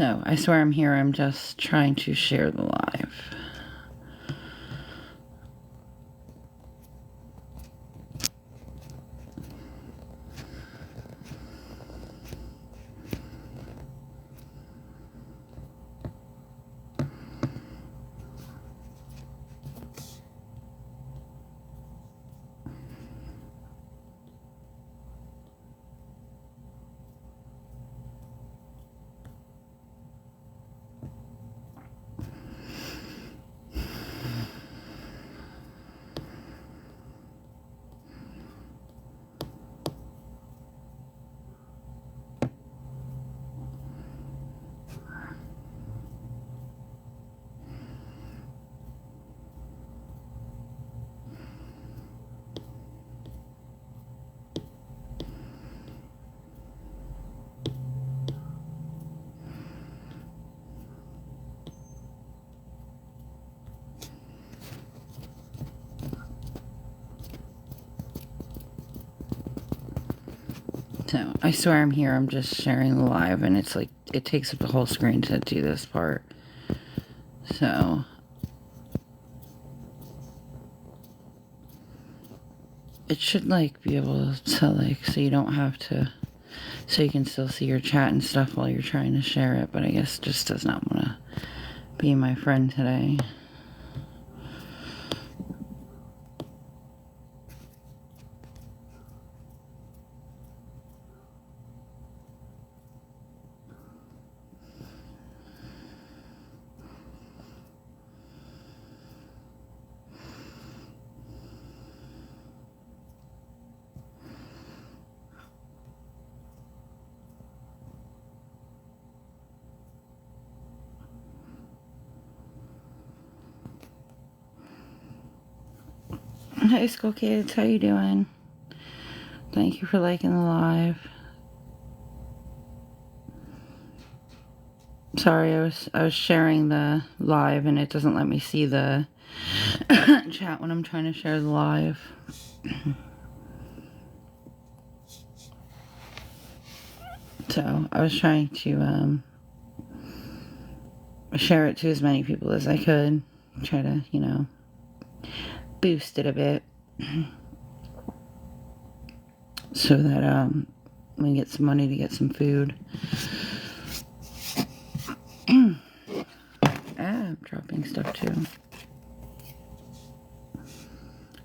So, I swear I'm here. I'm just trying to share the live. So, I swear I'm here. I'm just sharing the live, and it's like, it takes up the whole screen to do this part. So, it should, like, be able to, like, so you don't have to, so you can still see your chat and stuff while you're trying to share it, but I guess it just does not want to be my friend today. Hi, school kids. How you doing? Thank you for liking the live. Sorry, I was sharing the live, and it doesn't let me see the chat when I'm trying to share the live. So I was trying to share it to as many people as I could. Try to, you know, boost it a bit so that we can get some money to get some food. I'm dropping stuff too.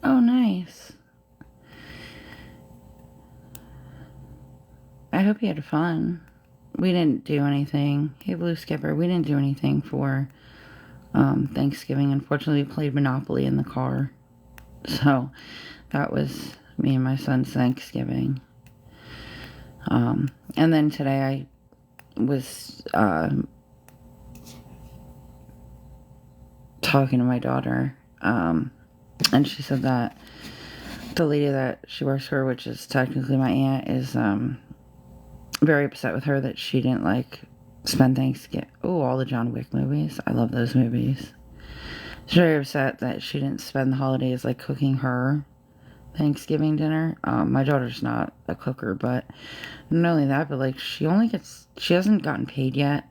Oh, nice. I hope you had fun. We didn't do anything. Hey, Blue Skipper, we didn't do anything for Thanksgiving. Unfortunately, we played Monopoly in the car. So, that was me and my son's Thanksgiving. And then today I was talking to my daughter, and she said that the lady that she works for, which is technically my aunt, is very upset with her that she didn't like spend Thanksgiving. Oh, all the John Wick movies. I love those movies. She's very upset that she didn't spend the holidays like cooking her Thanksgiving dinner. My daughter's not a cooker, but not only that, but like she hasn't gotten paid yet.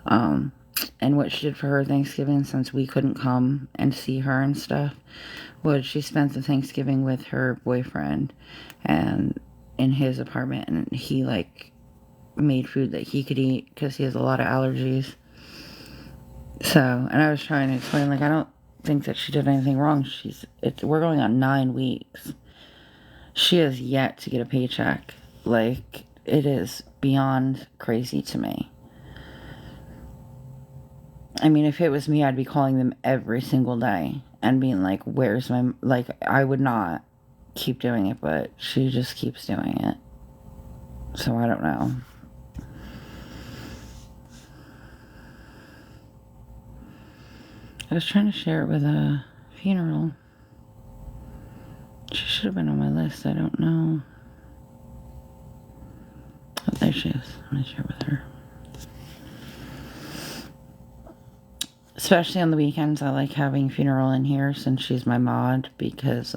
And what she did for her Thanksgiving, since we couldn't come and see her and stuff, was she spent the Thanksgiving with her boyfriend and in his apartment, and he like made food that he could eat because he has a lot of allergies. So, and I was trying to explain, like, I don't think that she did anything wrong. We're going on 9 weeks. She has yet to get a paycheck. Like, it is beyond crazy to me. I mean, if it was me, I'd be calling them every single day and being like, where's my, like, I would not keep doing it, but she just keeps doing it. So I don't know. I was trying to share it with a funeral. She should have been on my list. I don't know. Oh, there she is. I'm going to share with her. Especially on the weekends, I like having funeral in here since she's my mod, because,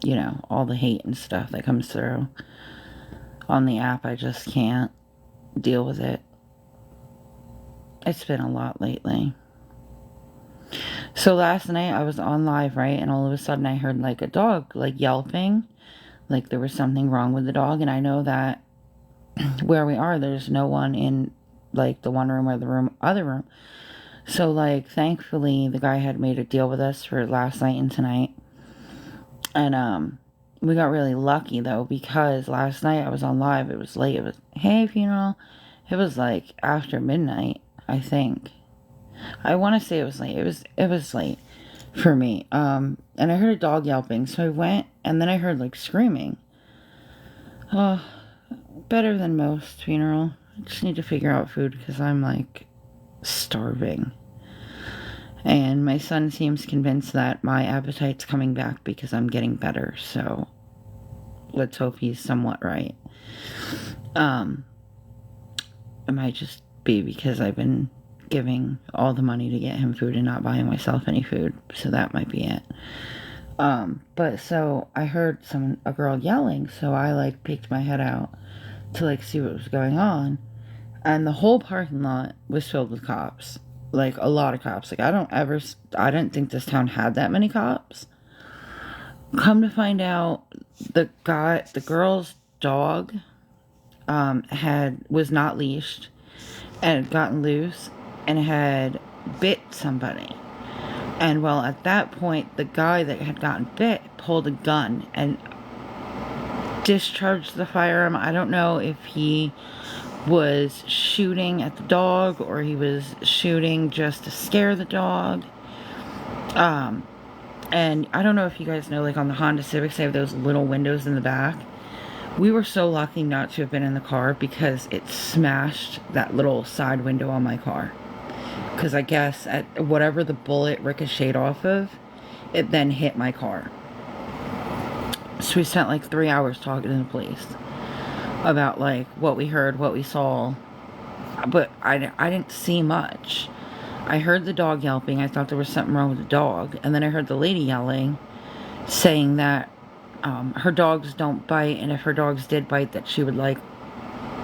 you know, all the hate and stuff that comes through on the app, I just can't deal with it. It's been a lot lately. So last night I was on live, right? And all of a sudden I heard like a dog like yelping. Like there was something wrong with the dog. And I know that where we are, there's no one in like the one room or the other room. So like thankfully the guy had made a deal with us for last night and tonight. And we got really lucky though, because last night I was on live. It was late. It was, hey, funeral. It was like after midnight, I think. I want to say it was late. It was late for me. And I heard a dog yelping, so I went, and then I heard like screaming. Oh, better than most, funeral. I just need to figure out food because I'm like starving. And my son seems convinced that my appetite's coming back because I'm getting better, so let's hope he's somewhat right. It might just be because I've been giving all the money to get him food and not buying myself any food, so that might be it. But so I heard a girl yelling, so I like peeked my head out to like see what was going on, and the whole parking lot was filled with cops. Like a lot of cops. Like I didn't think this town had that many cops. Come to find out, the girl's dog was not leashed and had gotten loose and had bit somebody. And well, at that point, the guy that had gotten bit pulled a gun and discharged the firearm. I don't know if he was shooting at the dog or he was shooting just to scare the dog. And I don't know if you guys know, like on the Honda Civics, they have those little windows in the back. We were so lucky not to have been in the car because it smashed that little side window on my car. Because I guess at whatever the bullet ricocheted off of, it then hit my car. So we spent like 3 hours talking to the police about like what we heard, what we saw. But I didn't see much. I heard the dog yelping. I thought there was something wrong with the dog. And then I heard the lady yelling, saying that her dogs don't bite, and if her dogs did bite, that she would like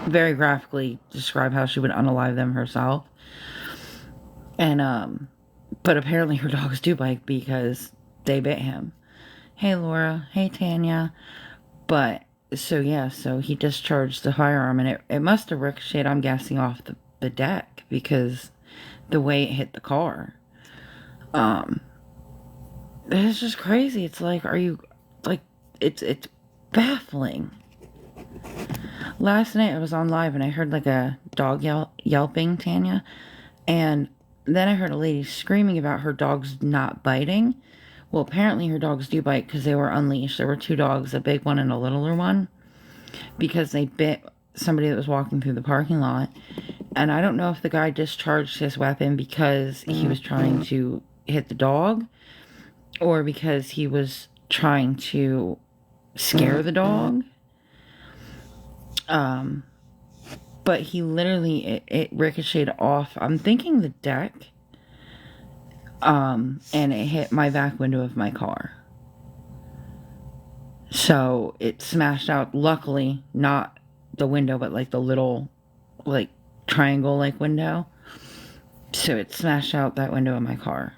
very graphically describe how she would unalive them herself. And but apparently her dogs do bite because they bit him. Hey Laura, hey Tanya. But so yeah, so he discharged the firearm, and it must have ricocheted, I'm guessing, off the deck because the way it hit the car. It's just crazy. It's like, are you like, it's baffling. Last night I was on live and I heard like a dog yelping, Tanya, and then I heard a lady screaming about her dogs not biting. Well, apparently her dogs do bite because they were unleashed. There were 2 dogs, a big one and a littler one, because they bit somebody that was walking through the parking lot. And I don't know if the guy discharged his weapon because he was trying to hit the dog or because he was trying to scare the dog. But he literally, it ricocheted off, I'm thinking the deck, and it hit my back window of my car. So it smashed out, luckily, not the window, but like the little, like, triangle-like window. So it smashed out that window of my car.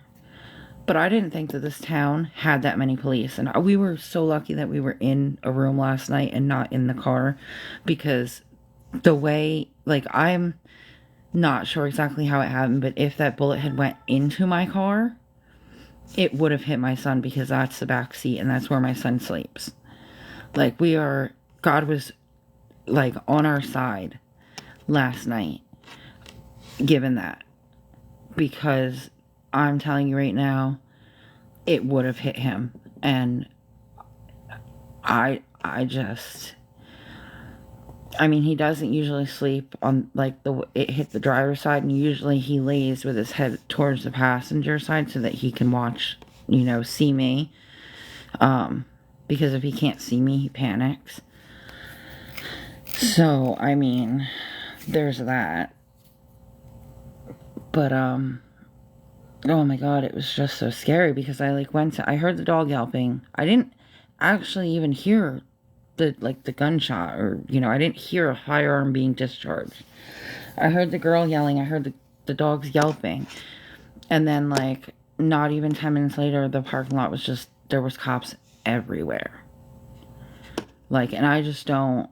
But I didn't think that this town had that many police. And we were so lucky that we were in a room last night and not in the car. Because the way, like, I'm not sure exactly how it happened, but if that bullet had went into my car, it would have hit my son because that's the back seat and that's where my son sleeps. Like, God was, like, on our side last night, given that. Because I'm telling you right now, it would have hit him. And I mean, he doesn't usually sleep on, like, it hit the driver's side, and usually he lays with his head towards the passenger side so that he can watch, see me. Because if he can't see me, he panics. So, I mean, there's that. But, oh my god, it was just so scary because I heard the dog yelping. I didn't actually even hear the gunshot or, I didn't hear a firearm being discharged. I heard the girl yelling. I heard the dog's yelping. And then, like, not even 10 minutes later, the parking lot was just, there was cops everywhere. Like, and I just don't.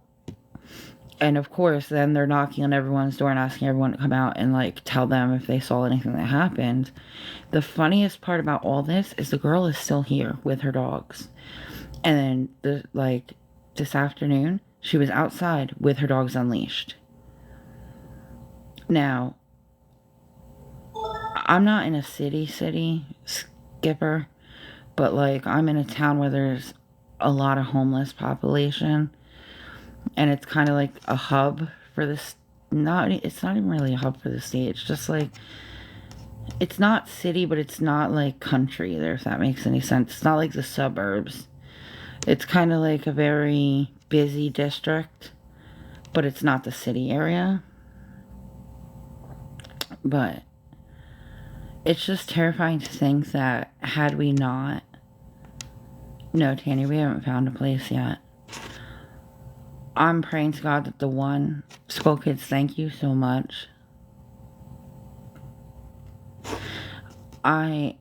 And of course, then they're knocking on everyone's door and asking everyone to come out and, like, tell them if they saw anything that happened. The funniest part about all this is the girl is still here with her dogs. And then, this afternoon, she was outside with her dogs unleashed. Now, I'm not in a city, Skipper, but, like, I'm in a town where there's a lot of homeless population. And it's kind of like a hub for this. It's not even really a hub for the state. It's just like, it's not city, but it's not like country either, if that makes any sense. It's not like the suburbs. It's kind of like a very busy district, but it's not the city area. But it's just terrifying to think that had we not... No, Tanny, we haven't found a place yet. I'm praying to God that the one... Skull Kids, thank you so much. I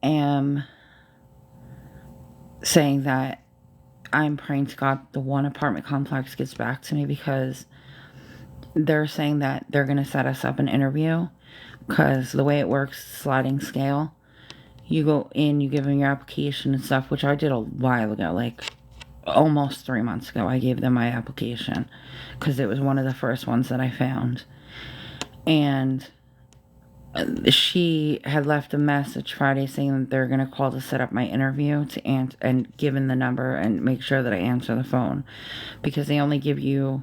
am saying that I'm praying to God the one apartment complex gets back to me, because they're saying that they're going to set us up an interview, because the way it works, sliding scale, you go in, you give them your application and stuff, which I did a while ago, like almost 3 months ago. I gave them my application because it was one of the first ones that I found. And she had left a message Friday saying that they're going to call to set up my interview and given the number and make sure that I answer the phone, because they only give you...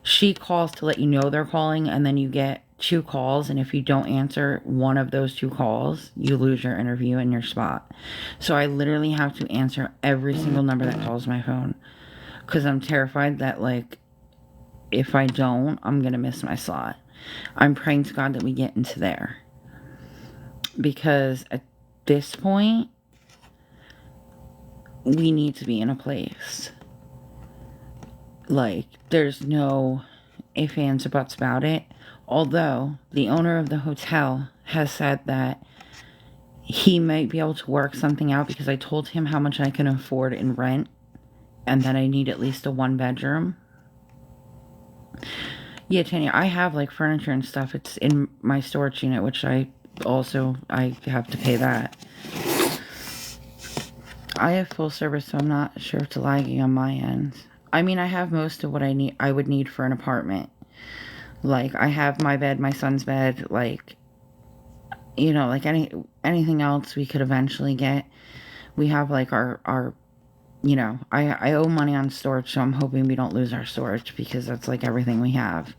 She calls to let you know they're calling, and then you get 2 calls, and if you don't answer one of those 2 calls, you lose your interview and your spot. So I literally have to answer every single number that calls my phone, because I'm terrified that, like, if I don't, I'm going to miss my slot. I'm praying to God that we get into there, because at this point, we need to be in a place. Like, there's no ifs, ands, or buts about it. Although, the owner of the hotel has said that he might be able to work something out, because I told him how much I can afford in rent, and that I need at least a 1-bedroom. Yeah, Tanya, I have, like, furniture and stuff. It's in my storage unit, which I have to pay that. I have full service, so I'm not sure if it's lagging on my end. I mean, I have most of what I would need for an apartment. Like, I have my bed, my son's bed, like, you know, like anything else we could eventually get. We have, like, our you know, I owe money on storage, so I'm hoping we don't lose our storage, because that's, like, everything we have.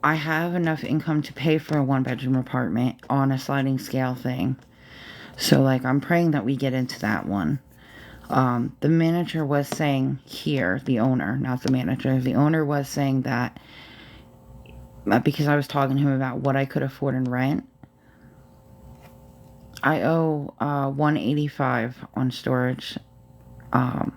I have enough income to pay for a 1-bedroom apartment on a sliding scale thing. So, like, I'm praying that we get into that one. The manager was saying here, the owner, not the manager, the owner was saying that, because I was talking to him about what I could afford in rent, I owe $185 on storage. Come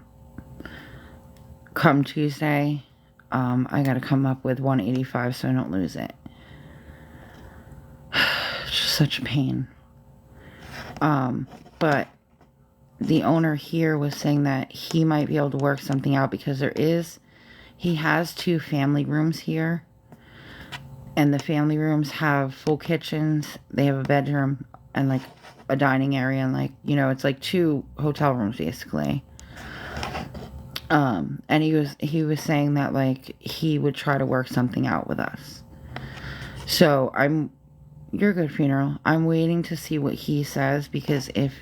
Tuesday, I gotta come up with $185 so I don't lose it. It's just such a pain. But the owner here was saying that he might be able to work something out, because he has 2 family rooms here, and the family rooms have full kitchens. They have a bedroom and, like, a dining area, and, like, you know, it's like 2 hotel rooms basically. And he was saying that, like, he would try to work something out with us. So you're good, funeral. I'm waiting to see what he says, because if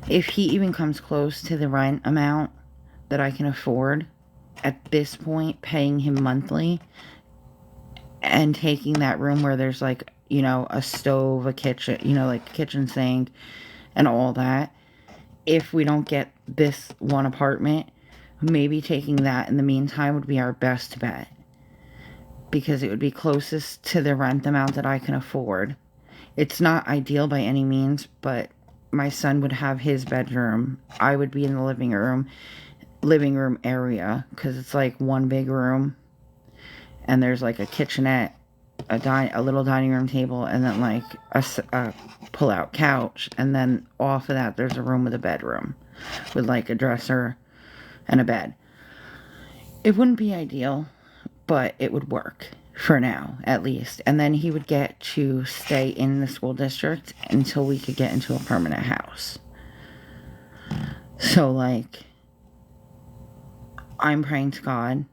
he even comes close to the rent amount that I can afford at this point, paying him monthly and taking that room where there's, like, you know, a stove, a kitchen, you know, like a kitchen sink and all that, if we don't get this one apartment, maybe taking that in the meantime would be our best bet, because it would be closest to the rent amount that I can afford. It's not ideal by any means, but my son would have his bedroom. I would be in the living room area, because it's like one big room, and there's, like, a kitchenette a little dining room table, and then like a pull-out couch, and then off of that there's a room with a bedroom with like a dresser and a bed. It wouldn't be ideal, but it would work for now, at least. And then he would get to stay in the school district until we could get into a permanent house. So, like, I'm praying to God,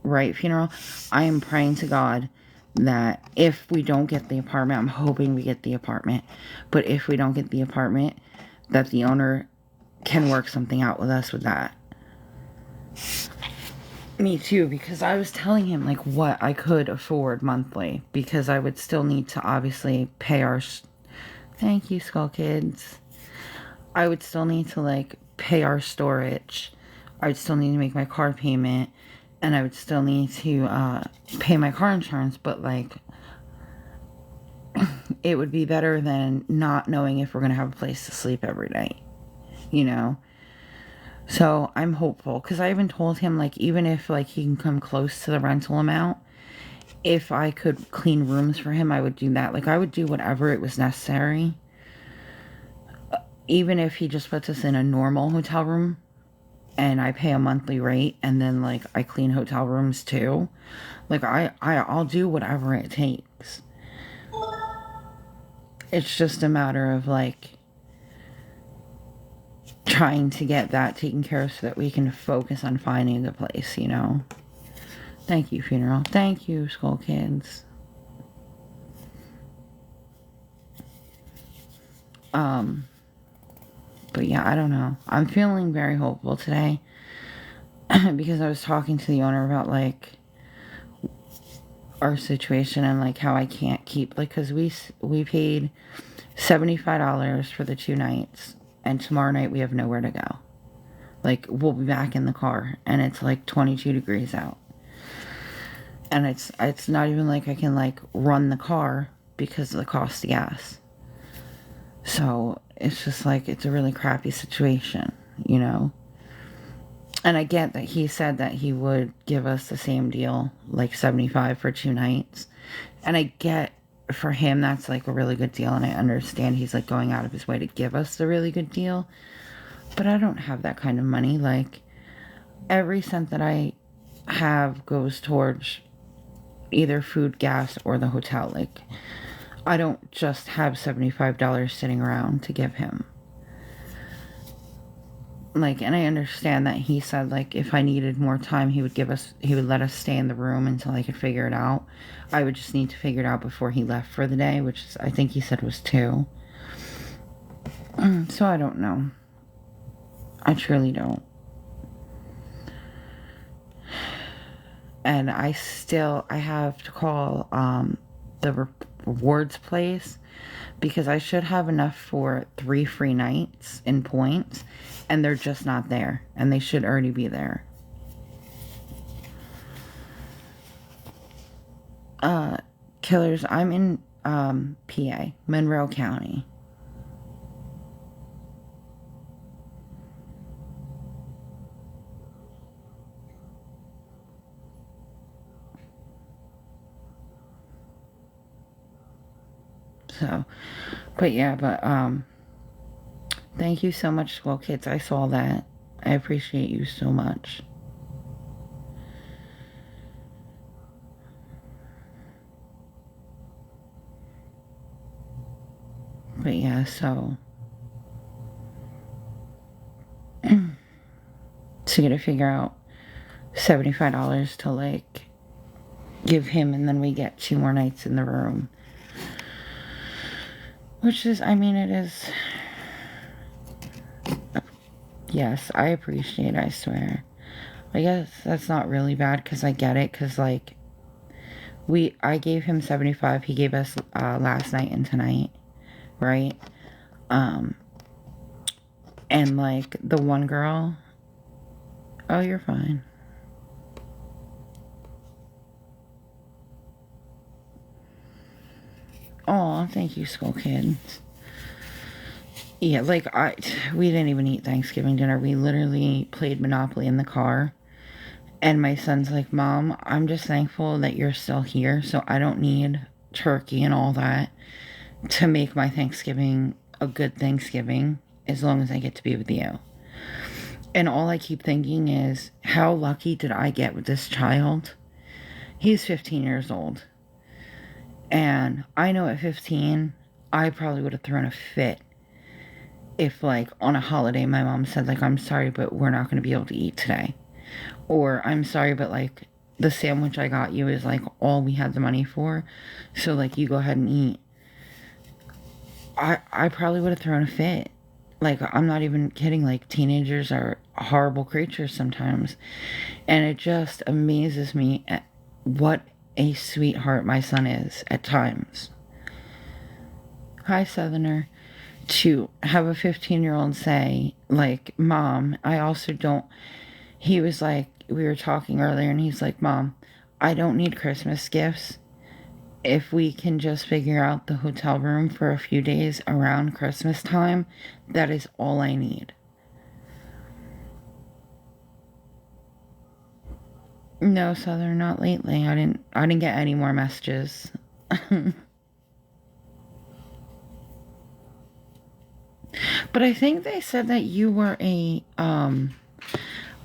right, funeral? I am praying to God that if we don't get the apartment, I'm hoping we get the apartment, but if we don't get the apartment, that the owner can work something out with us with that. Me too, because I was telling him like what I could afford monthly, because I would still need to obviously pay our thank you, Skull Kids. I would still need to like pay our storage. I would still need to make my car payment, and I would still need to pay my car insurance, but like it would be better than not knowing if we're gonna have a place to sleep every night, you know? So I'm hopeful, because I even told him, like, even if, like, he can come close to the rental amount, if I could clean rooms for him, I would do that. Like, I would do whatever it was necessary. Even if he just puts us in a normal hotel room and I pay a monthly rate, and then, like, I clean hotel rooms too. Like, I'll do whatever it takes. It's just a matter of, like, trying to get that taken care of so that we can focus on finding the place, you know? Thank you, funeral. Thank you, Skull Kids. But yeah, I don't know. I'm feeling very hopeful today because I was talking to the owner about, like, our situation and, like, how I can't keep, like, because we paid $75 for the 2 nights, and tomorrow night we have nowhere to go. Like, we'll be back in the car, and it's like 22 degrees out. And it's not even like I can, like, run the car because of the cost of gas. So, it's just like, it's a really crappy situation, you know? And I get that he said that he would give us the same deal, like 75 for 2 nights. And I get, for him, that's like a really good deal, and I understand he's like going out of his way to give us the really good deal. But I don't have that kind of money. Like, every cent that I have goes towards either food, gas, or the hotel. Like, I don't just have $75 sitting around to give him. Like, and I understand that he said, like, if I needed more time, he would let us stay in the room until I could figure it out. I would just need to figure it out before he left for the day, which I think he said was 2. So I don't know. I truly don't. And I have to call the rewards place, because I should have enough for 3 free nights in points, and they're just not there, and they should already be there. Killers, I'm in PA, Monroe County. So, but yeah, thank you so much, Skull Kids. I saw that. I appreciate you so much. But yeah, so gotta figure out $75 to, like, give him, and then we get 2 more nights in the room. Which is, I mean, it is... Yes, I appreciate it, I swear. I guess that's not really bad, because I get it, because, like, I gave him 75, he gave us, last night and tonight, right? And, like, the one girl... Oh, you're fine. Oh, thank you, Skull Kids. Yeah, like, we didn't even eat Thanksgiving dinner. We literally played Monopoly in the car. And my son's like, Mom, I'm just thankful that you're still here, so I don't need turkey and all that to make my Thanksgiving a good Thanksgiving, as long as I get to be with you. And all I keep thinking is, how lucky did I get with this child? He's 15 years old. And I know at 15, I probably would have thrown a fit if, like, on a holiday, my mom said, like, I'm sorry, but we're not going to be able to eat today. Or, I'm sorry, but, like, the sandwich I got you is, like, all we had the money for. So, like, you go ahead and eat. I probably would have thrown a fit. Like, I'm not even kidding. Like, teenagers are horrible creatures sometimes. And it just amazes me at what a sweetheart my son is at times. Hi, Southerner. To have a 15-year-old say, like, Mom, I also don't... He was like, we were talking earlier, and he's like, Mom, I don't need Christmas gifts. If we can just figure out the hotel room for a few days around Christmas time, that is all I need. No, Southern, not lately. I didn't get any more messages. But I think they said that you were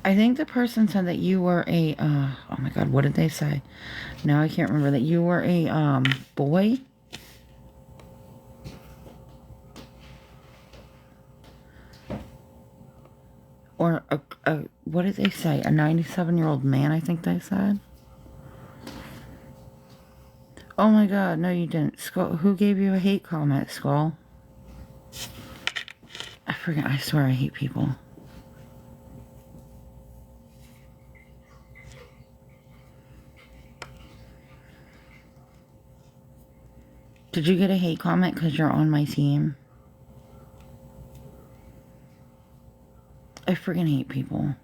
I think the person said that you were oh my God, what did they say? Now I can't remember. That you were a, boy? Or what did they say? A 97-year-old man, I think they said. Oh my God, no you didn't. Skull, who gave you a hate comment, Skull? I forget, I swear I hate people. Did you get a hate comment because you're on my team? I freaking hate people.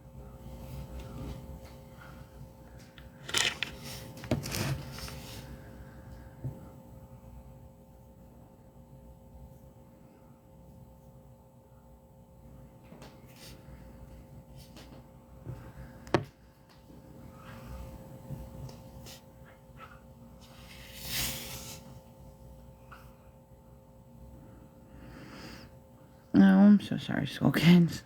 No, I'm so sorry, Skull Kids.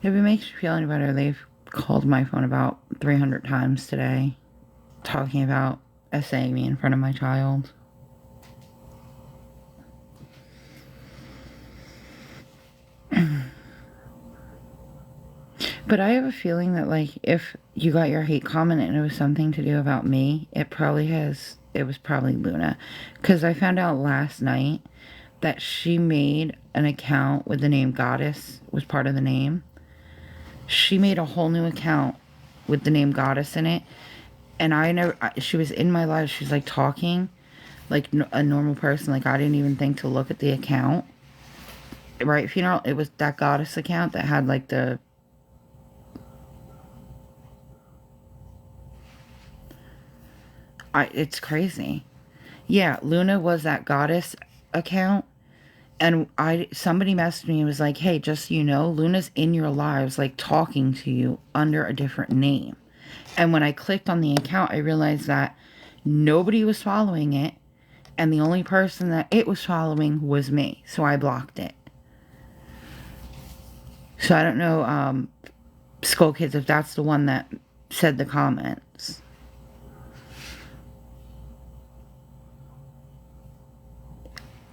If it makes you feel any better, they've called my phone about 300 times today, talking about essaying me in front of my child. But I have a feeling that, like, if you got your hate comment and it was something to do about me, it was probably Luna. Because I found out last night that she made an account with the name Goddess, was part of the name. She made a whole new account with the name Goddess in it. And she was in my live, she was, like, talking like a normal person. Like, I didn't even think to look at the account. Right, Funeral? It was that Goddess account that had, like, it's crazy. Yeah, Luna was that Goddess account. And somebody messaged me and was like, hey, just so you know, Luna's in your lives, like, talking to you under a different name. And when I clicked on the account, I realized that nobody was following it. And the only person that it was following was me. So I blocked it. So I don't know, Skull Kids, if that's the one that said the comments.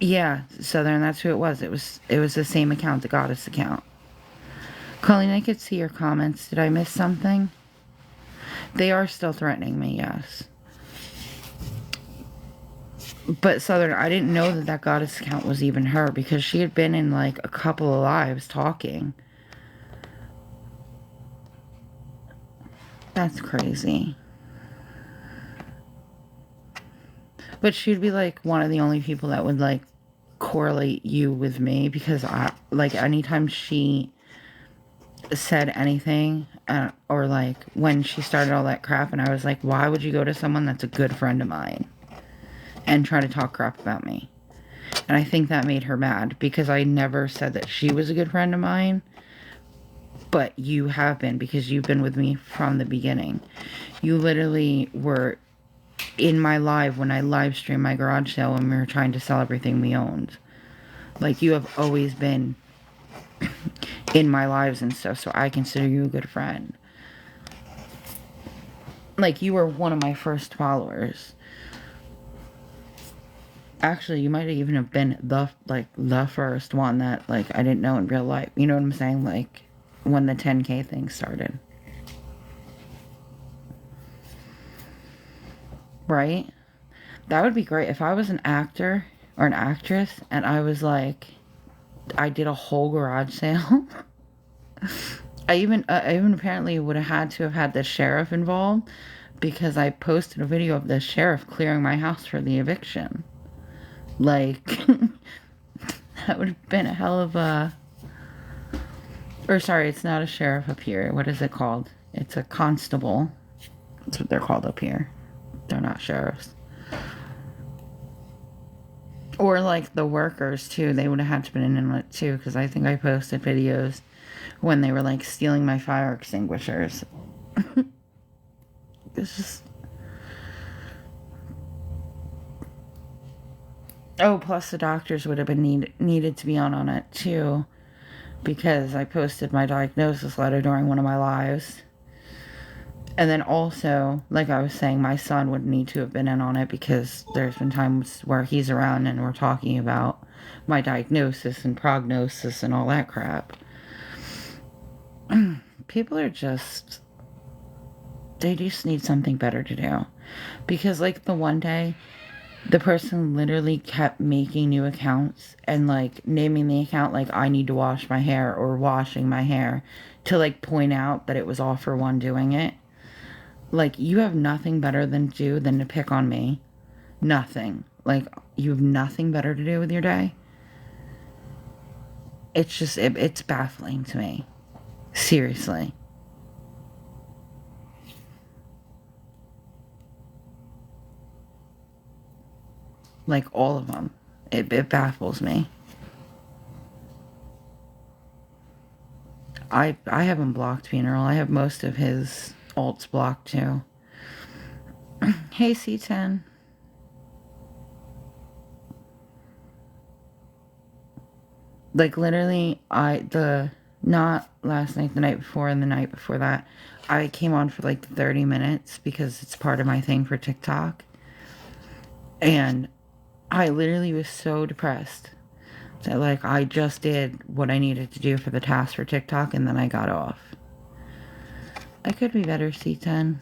Yeah, Southern, that's who it was. It was the same account, the Goddess account. Colleen, I could see your comments. Did I miss something? They are still threatening me, yes. But Southern, I didn't know that Goddess account was even her, because she had been in, like, a couple of lives talking. That's crazy. But she'd be, like, one of the only people that would, like, correlate you with me, because anytime she said anything, or, like, when she started all that crap, and I was like, why would you go to someone that's a good friend of mine and try to talk crap about me? And I think that made her mad, because I never said that she was a good friend of mine. But you have been, because you've been with me from the beginning. You literally were in my live when I live streamed my garage sale when we were trying to sell everything we owned. Like, you have always been in my lives and stuff, so I consider you a good friend. Like, you were one of my first followers. Actually, you might even have been the first one that, like, I didn't know in real life. You know what I'm saying? Like, when the 10K thing started. Right? That would be great if I was an actor or an actress and I was like, I did a whole garage sale. I even apparently would have had to have had the sheriff involved, because I posted a video of the sheriff clearing my house for the eviction. Like, that would have been a hell of a... Or sorry, it's not a sheriff up here. What is it called? It's a constable. That's what they're called up here. They're not sheriffs. Or like the workers too. They would have had to been in it too, because I think I posted videos when they were like stealing my fire extinguishers. It's just... Oh, plus the doctors would have been needed to be on it too, because I posted my diagnosis letter during one of my lives. And then also, like I was saying, my son would need to have been in on it, because there's been times where he's around and we're talking about my diagnosis and prognosis and all that crap. People are just... They just need something better to do. Because, like, the one day, the person literally kept making new accounts and, like, naming the account, like, I need to wash my hair or washing my hair, to, like, point out that it was all for one doing it. Like, you have nothing better than to pick on me. Nothing. Like, you have nothing better to do with your day. It's just, it's baffling to me. Seriously. Like, all of them. It baffles me. I have him blocked, Funeral. I have most of his alts blocked too. Hey, C10. Like, literally, not last night, the night before, and the night before that, I came on for like 30 minutes because it's part of my thing for TikTok. And I literally was so depressed that, like, I just did what I needed to do for the task for TikTok, and then I got off. I could be better, C10.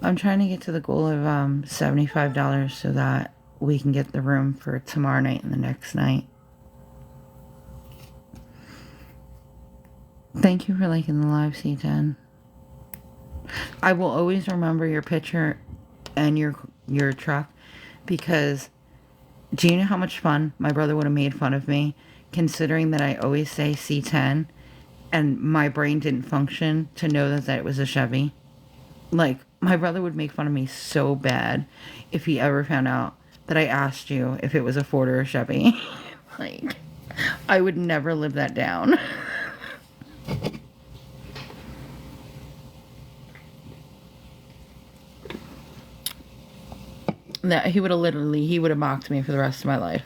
I'm trying to get to the goal of $75 so that we can get the room for tomorrow night and the next night. Thank you for liking the live, C10. I will always remember your picture and your truck, because do you know how much fun my brother would have made fun of me, considering that I always say C10 and my brain didn't function to know that it was a Chevy? Like, my brother would make fun of me so bad if he ever found out that I asked you if it was a Ford or a Chevy. Like, I would never live that down. That he would have mocked me for the rest of my life.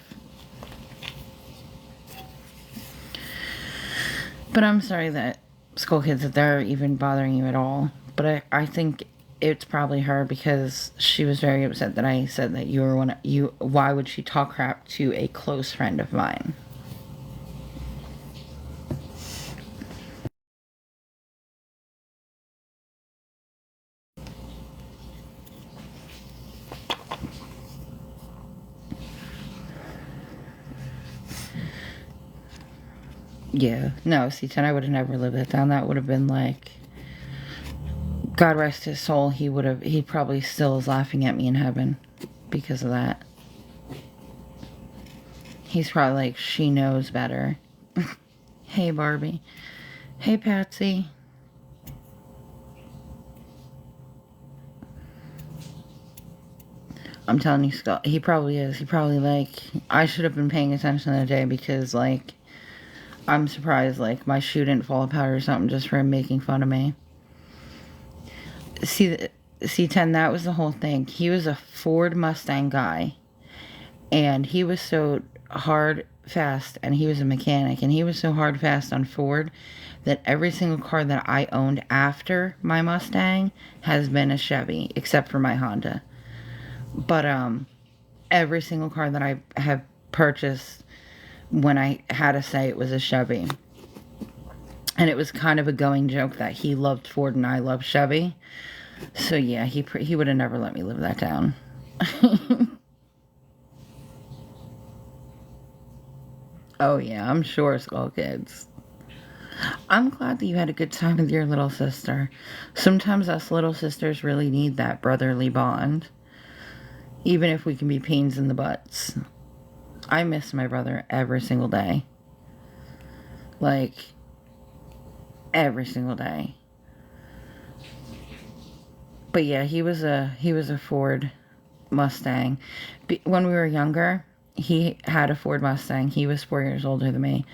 But I'm sorry that school kids, that they're even bothering you at all. But I think it's probably her, because she was very upset that I said that you were why would she talk crap to a close friend of mine? Yeah, no, C10, I would have never lived that down. That would have been like, God rest his soul, he probably still is laughing at me in heaven because of that. He's probably like, she knows better. Hey, Barbie. Hey, Patsy. I'm telling you, Scott, he probably is. He probably, like, I should have been paying attention that day, because, like, I'm surprised, like, my shoe didn't fall apart or something just for him making fun of me. C10, that was the whole thing. He was a Ford Mustang guy, and he was so hard fast, and he was a mechanic, and he was so hard fast on Ford that every single car that I owned after my Mustang has been a Chevy, except for my Honda. But every single car that I have purchased, when I had to say it was a Chevy. And it was kind of a going joke that he loved Ford and I loved Chevy. So yeah, he would have never let me live that down. Oh yeah, I'm sure, Skull Kids. I'm glad that you had a good time with your little sister. Sometimes us little sisters really need that brotherly bond. Even if we can be pains in the butts. I miss my brother every single day. Like, every single day. But yeah, he was a Ford Mustang. When we were younger, he had a Ford Mustang. He was 4 years older than me.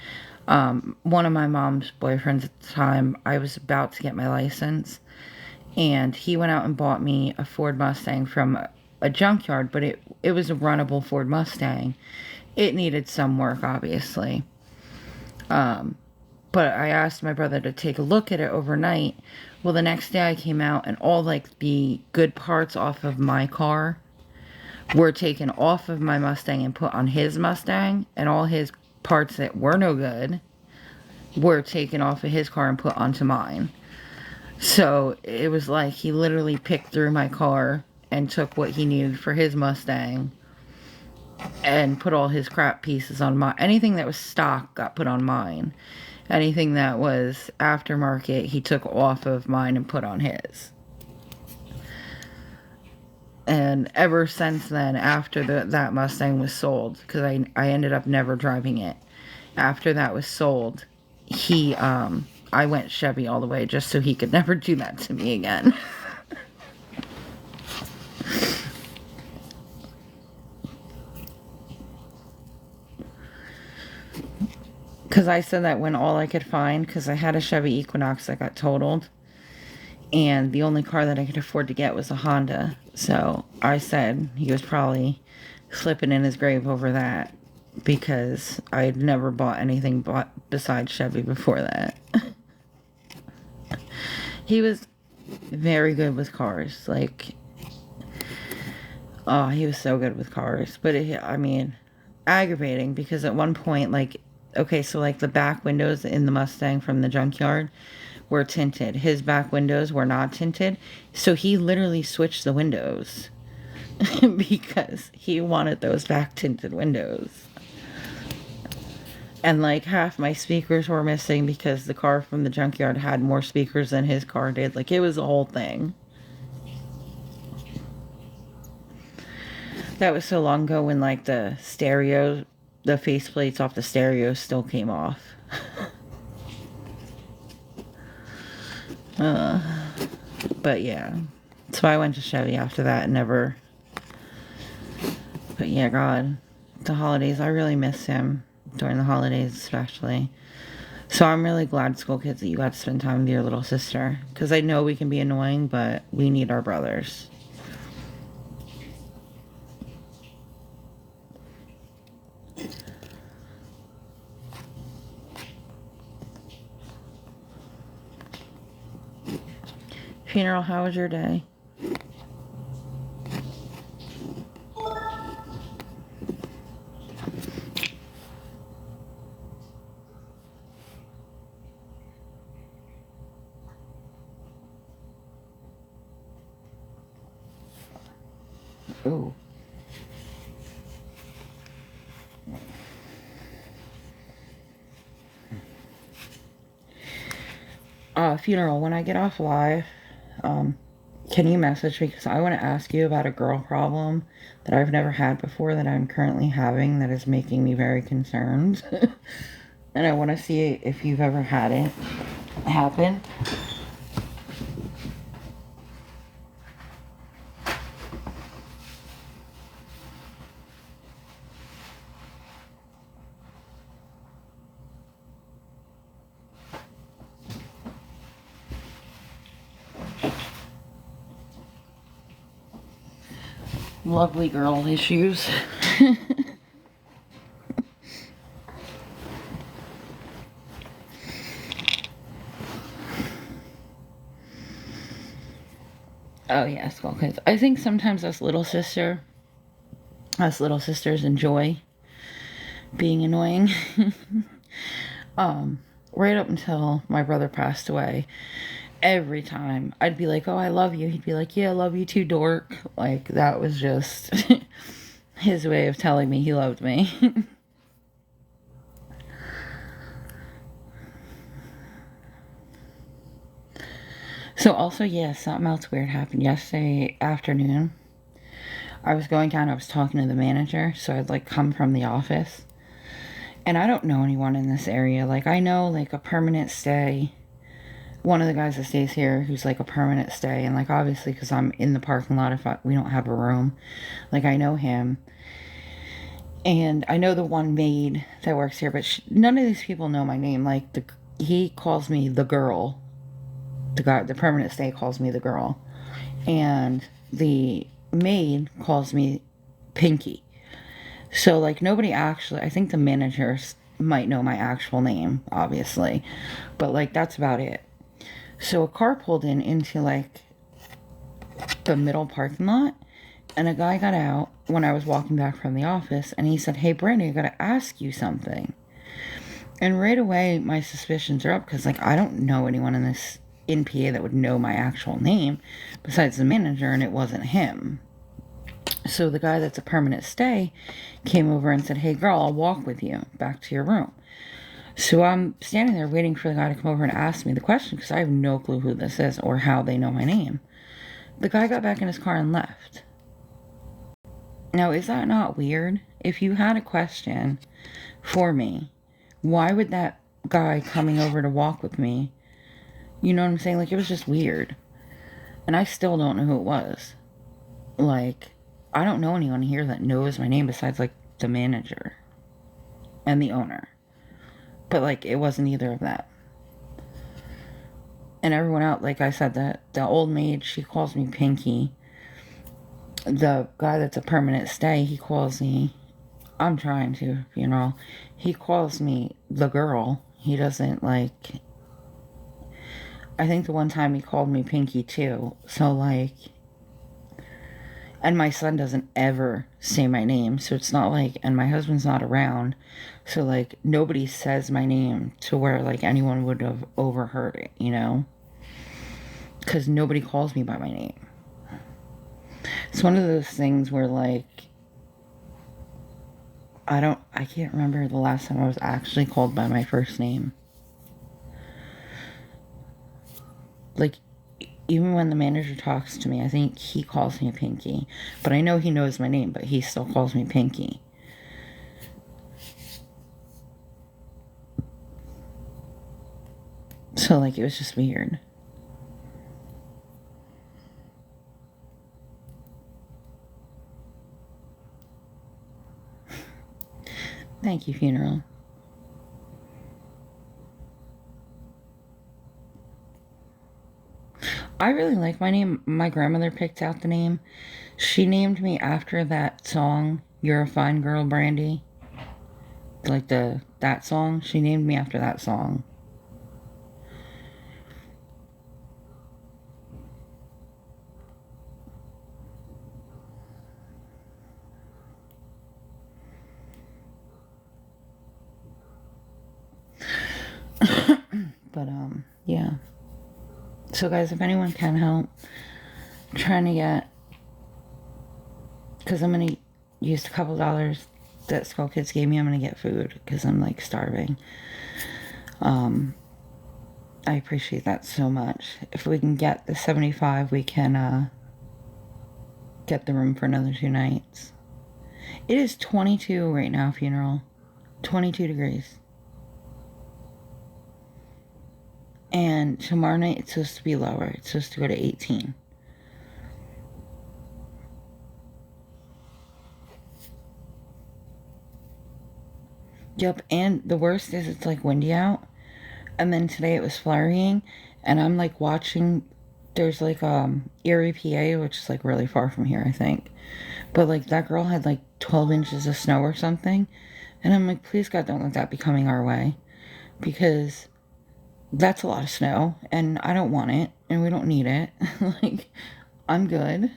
One of my mom's boyfriends at the time, I was about to get my license, and he went out and bought me a Ford Mustang from a junkyard, but it was a runnable Ford Mustang. It needed some work, obviously. But I asked my brother to take a look at it overnight. Well, the next day I came out, and all, like, the good parts off of my car were taken off of my Mustang and put on his Mustang, and all his parts that were no good were taken off of his car and put onto mine. So it was like he literally picked through my car and took what he needed for his Mustang and put all his crap pieces on mine. Anything that was stock got put on mine. Anything that was aftermarket, he took off of mine and put on his. And ever since then, after that Mustang was sold, because I ended up never driving it. After that was sold, I went Chevy all the way just so he could never do that to me again. Because I said that when all I could find, because I had a Chevy Equinox that got totaled, and the only car that I could afford to get was a Honda. So I said he was probably slipping in his grave over that, because I had never bought anything besides Chevy before that. He was very good with cars. Like, oh, he was so good with cars. But aggravating, because at one point, like, okay, so like the back windows in the Mustang from the junkyard were tinted. His back windows were not tinted. So he literally switched the windows because he wanted those back tinted windows. And like half my speakers were missing because the car from the junkyard had more speakers than his car did. Like, it was a whole thing. That was so long ago when, like, the faceplates off the stereo still came off. But yeah. So I went to Chevy after that and never... But yeah, God. The holidays, I really miss him. During the holidays especially. So I'm really glad, School Kids, that you got to spend time with your little sister. Because I know we can be annoying, but we need our brothers. Funeral, how was your day? Ooh. Funeral, when I get off live, can you message me? Because I want to ask you about a girl problem that I've never had before that I'm currently having that is making me very concerned. And I want to see if you've ever had it happen. lovely girl issues. Oh yeah, skull kids. I think sometimes us little sisters enjoy being annoying. Right up until my brother passed away, every time I'd be like, oh, I love you. He'd be like, yeah, I love you too, dork. Like, that was just his way of telling me he loved me. So also, yeah, something else weird happened yesterday afternoon. I was going down, I was talking to the manager, so I'd like come from the office. And I don't know anyone in this area. Like, I know like a permanent stay. One of the guys that stays here who's like a permanent stay. And like, obviously, because I'm in the parking lot, if we don't have a room, like, I know him. And I know the one maid that works here, but none of these people know my name. Like, he calls me the girl. The permanent stay calls me the girl. And the maid calls me Pinky. So, like, nobody actually, I think the managers might know my actual name, obviously. But, like, that's about it. So, a car pulled into, like, the middle parking lot. And a guy got out when I was walking back from the office. And he said, hey, Brandi, I gotta ask you something. And right away, my suspicions are up. Because, like, I don't know anyone in PA that would know my actual name besides the manager, and it wasn't him. So the guy that's a permanent stay came over and said, hey girl, I'll walk with you back to your room. So I'm standing there waiting for the guy to come over and ask me the question, because I have no clue who this is or how they know my name. The guy got back in his car and left. Now, is that not weird? If you had a question for me, why would that guy coming over to walk with me, you know what I'm saying? Like, it was just weird. And I still don't know who it was. Like, I don't know anyone here that knows my name besides, like, the manager and the owner. But, like, it wasn't either of that. And everyone out, like I said, the old maid, she calls me Pinky. The guy that's a permanent stay, he calls me, I'm trying to, you know, he calls me the girl. He doesn't, like, I think the one time he called me Pinky too. So, like, and my son doesn't ever say my name. So it's not like, and my husband's not around. So, like, nobody says my name to where, like, anyone would have overheard it, you know? Because nobody calls me by my name. It's one of those things where, like, I can't remember the last time I was actually called by my first name. Like, even when the manager talks to me, I think he calls me Pinky. But I know he knows my name, but he still calls me Pinky. So, like, it was just weird. Thank you, funeral. I really like my name. My grandmother picked out the name. She named me after that song, You're a Fine Girl, Brandi. Like that song. She named me after that song. But, yeah. So, guys, if anyone can help, I'm trying to get, because I'm going to use a couple dollars that Skull Kids gave me. I'm going to get food, because I'm, like, starving. I appreciate that so much. If we can get the 75, we can, get the room for another 2 nights. It is 22 right now, funeral. 22 degrees. And tomorrow night, it's supposed to be lower. It's supposed to go to 18. Yep, and the worst is it's, like, windy out. And then today it was flurrying. And I'm, like, watching there's like Erie, PA, which is like really far from here, I think. But like that girl had like 12 inches of snow or something. And I'm like, please God, don't let that be coming our way. Because that's a lot of snow and I don't want it and we don't need it. Like, I'm good.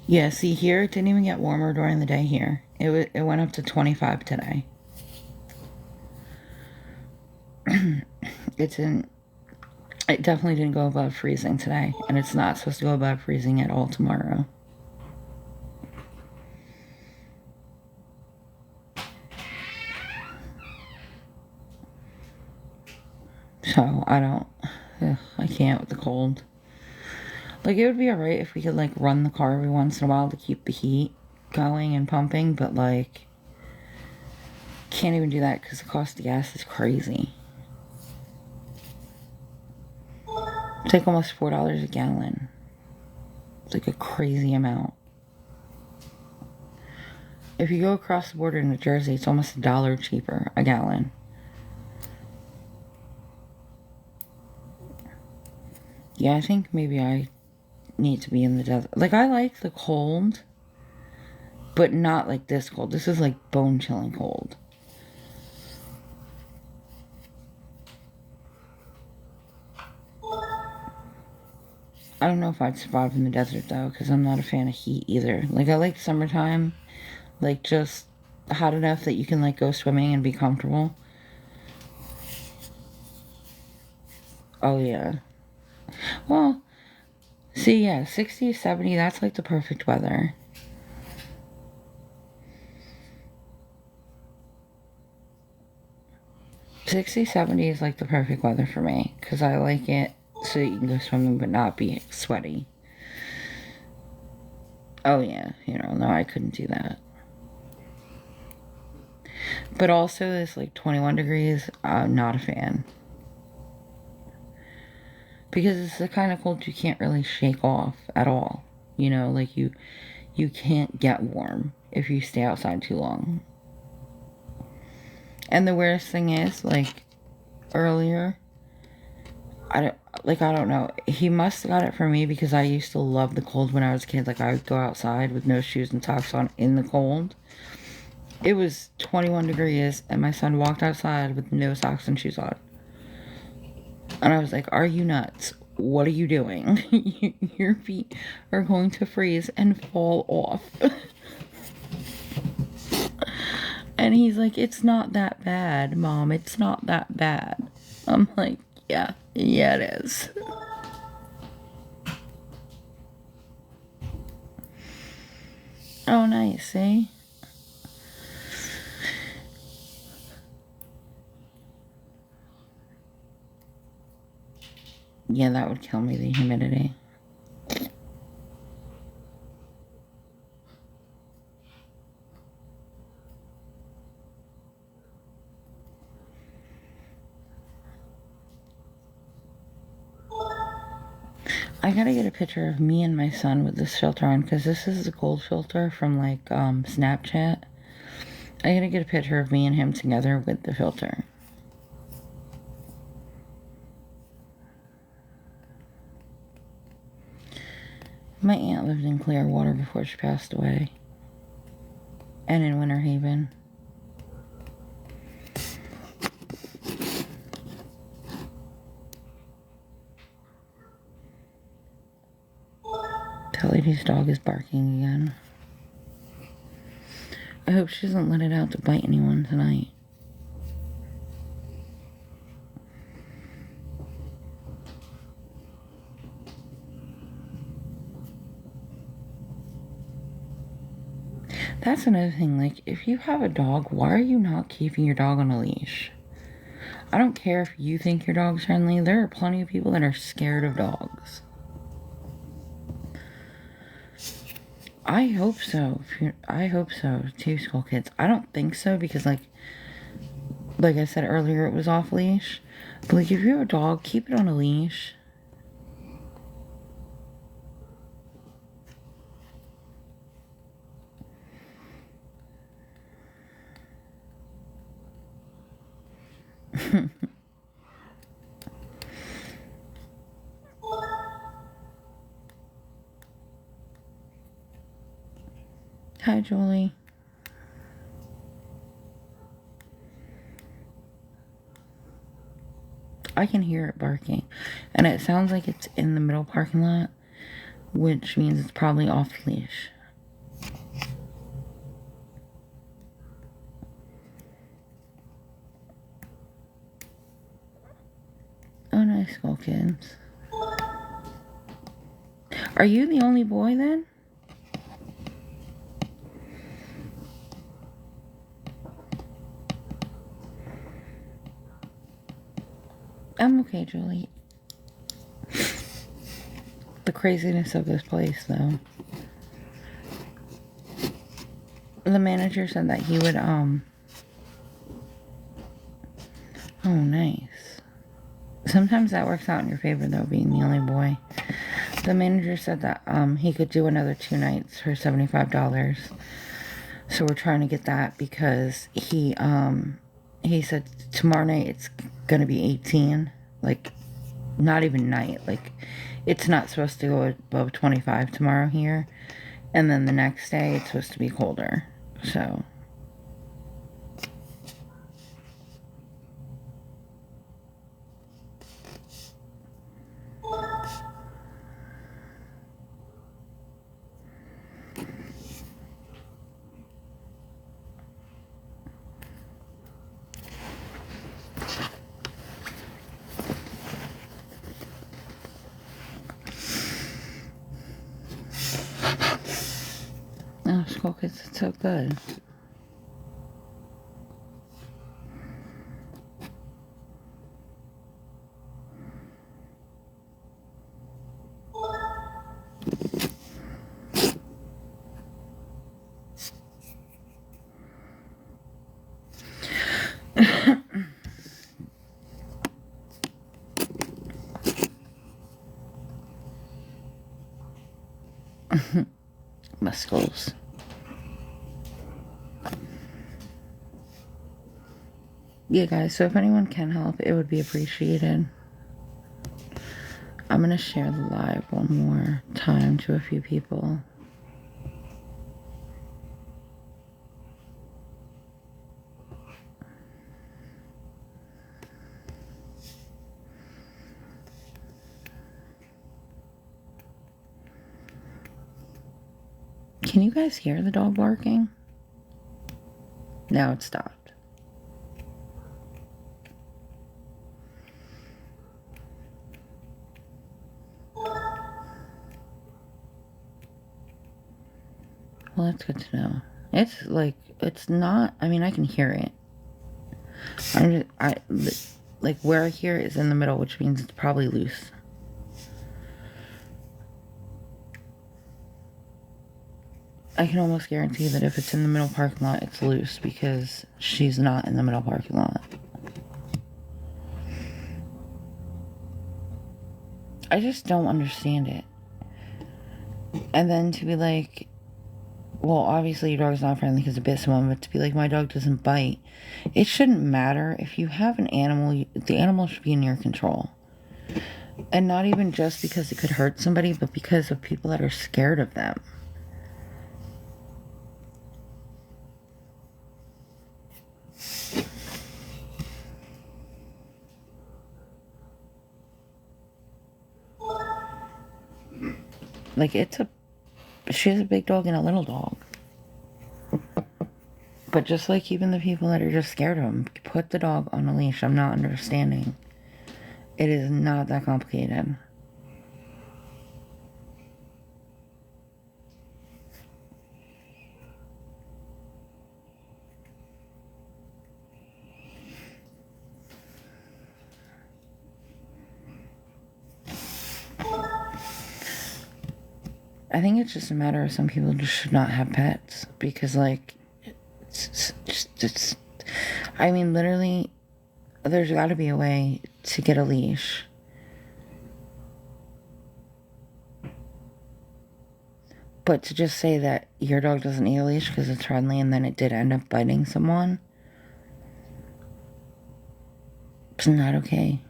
Yeah, see here, it didn't even get warmer during the day here. It went up to 25 today. It definitely didn't go above freezing today, and it's not supposed to go above freezing at all tomorrow. So, I can't with the cold. Like, it would be alright if we could, like, run the car every once in a while to keep the heat going and pumping, but, like, can't even do that because the cost of gas is crazy. It's like almost $4 a gallon. It's like a crazy amount. If you go across the border to New Jersey, it's almost $1 cheaper a gallon. Yeah, I think maybe I need to be in the desert. Like, I like the cold, but not like this cold. This is like bone-chilling cold. I don't know if I'd survive in the desert, though, because I'm not a fan of heat either. Like, I like summertime. Like, just hot enough that you can, like, go swimming and be comfortable. Oh, yeah. Well, see, yeah, 60, 70, that's, like, the perfect weather. '60, '70 is, like, the perfect weather for me, because I like it so you can go swimming but not be sweaty. Oh, yeah, no, I couldn't do that. But also, it's like 21 degrees, I'm not a fan. Because it's the kind of cold you can't really shake off at all. Like you can't get warm if you stay outside too long. And the worst thing is, like, earlier, I don't know. He must have got it from me because I used to love the cold when I was a kid. Like, I would go outside with no shoes and socks on in the cold. It was 21 degrees, and my son walked outside with no socks and shoes on. And I was like, are you nuts? What are you doing? Your feet are going to freeze and fall off. And he's like, it's not that bad, Mom. It's not that bad. I'm like, yeah, it is. Oh, nice, see? Yeah, that would kill me, the humidity. I gotta get a picture of me and my son with this filter on, because this is the gold filter from, like, Snapchat. I gotta get a picture of me and him together with the filter. My aunt lived in Clearwater before she passed away. And in Winter Haven. That lady's dog is barking again. I hope she doesn't let it out to bite anyone tonight. That's another thing, like, if you have a dog, why are you not keeping your dog on a leash? I don't care if you think your dog's friendly, there are plenty of people that are scared of dogs. I hope so. I hope so, too, school kids. I don't think so, because, like I said earlier, it was off leash. But, like, if you have a dog, keep it on a leash. Hi, Julie. I can hear it barking. And it sounds like it's in the middle parking lot, which means it's probably off leash. Oh, nice school kids. Are you the only boy then? I'm okay, Julie. The craziness of this place, though. The manager said that he would, Oh, nice. Sometimes that works out in your favor, though, being the only boy. The manager said that, he could do another 2 nights for $75. So we're trying to get that because he said tomorrow night it's gonna be 18. Like, not even night. Like, it's not supposed to go above 25 tomorrow here. And then the next day it's supposed to be colder. So... Oh, school kids, it's so good. Muscles. Yeah, guys, so if anyone can help, it would be appreciated. I'm gonna share the live one more time to a few people. Can you guys hear the dog barking? Now it stopped. Well, that's good to know. It's like, it's not, I mean, I can hear it. Like, where I hear it is in the middle, which means it's probably loose. I can almost guarantee that if it's in the middle parking lot, it's loose because she's not in the middle parking lot. I just don't understand it. And then to be like, well, obviously your dog's not friendly because it bit someone, but to be like, my dog doesn't bite. It shouldn't matter. If you have an animal, the animal should be in your control. And not even just because it could hurt somebody, but because of people that are scared of them. Like, she has a big dog and a little dog. But just like even the people that are just scared of them, put the dog on a leash. I'm not understanding. It is not that complicated. I think it's just a matter of some people just should not have pets. Because, like, I mean, literally, there's got to be a way to get a leash. But to just say that your dog doesn't need a leash because it's friendly and then it did end up biting someone. Isn't that okay?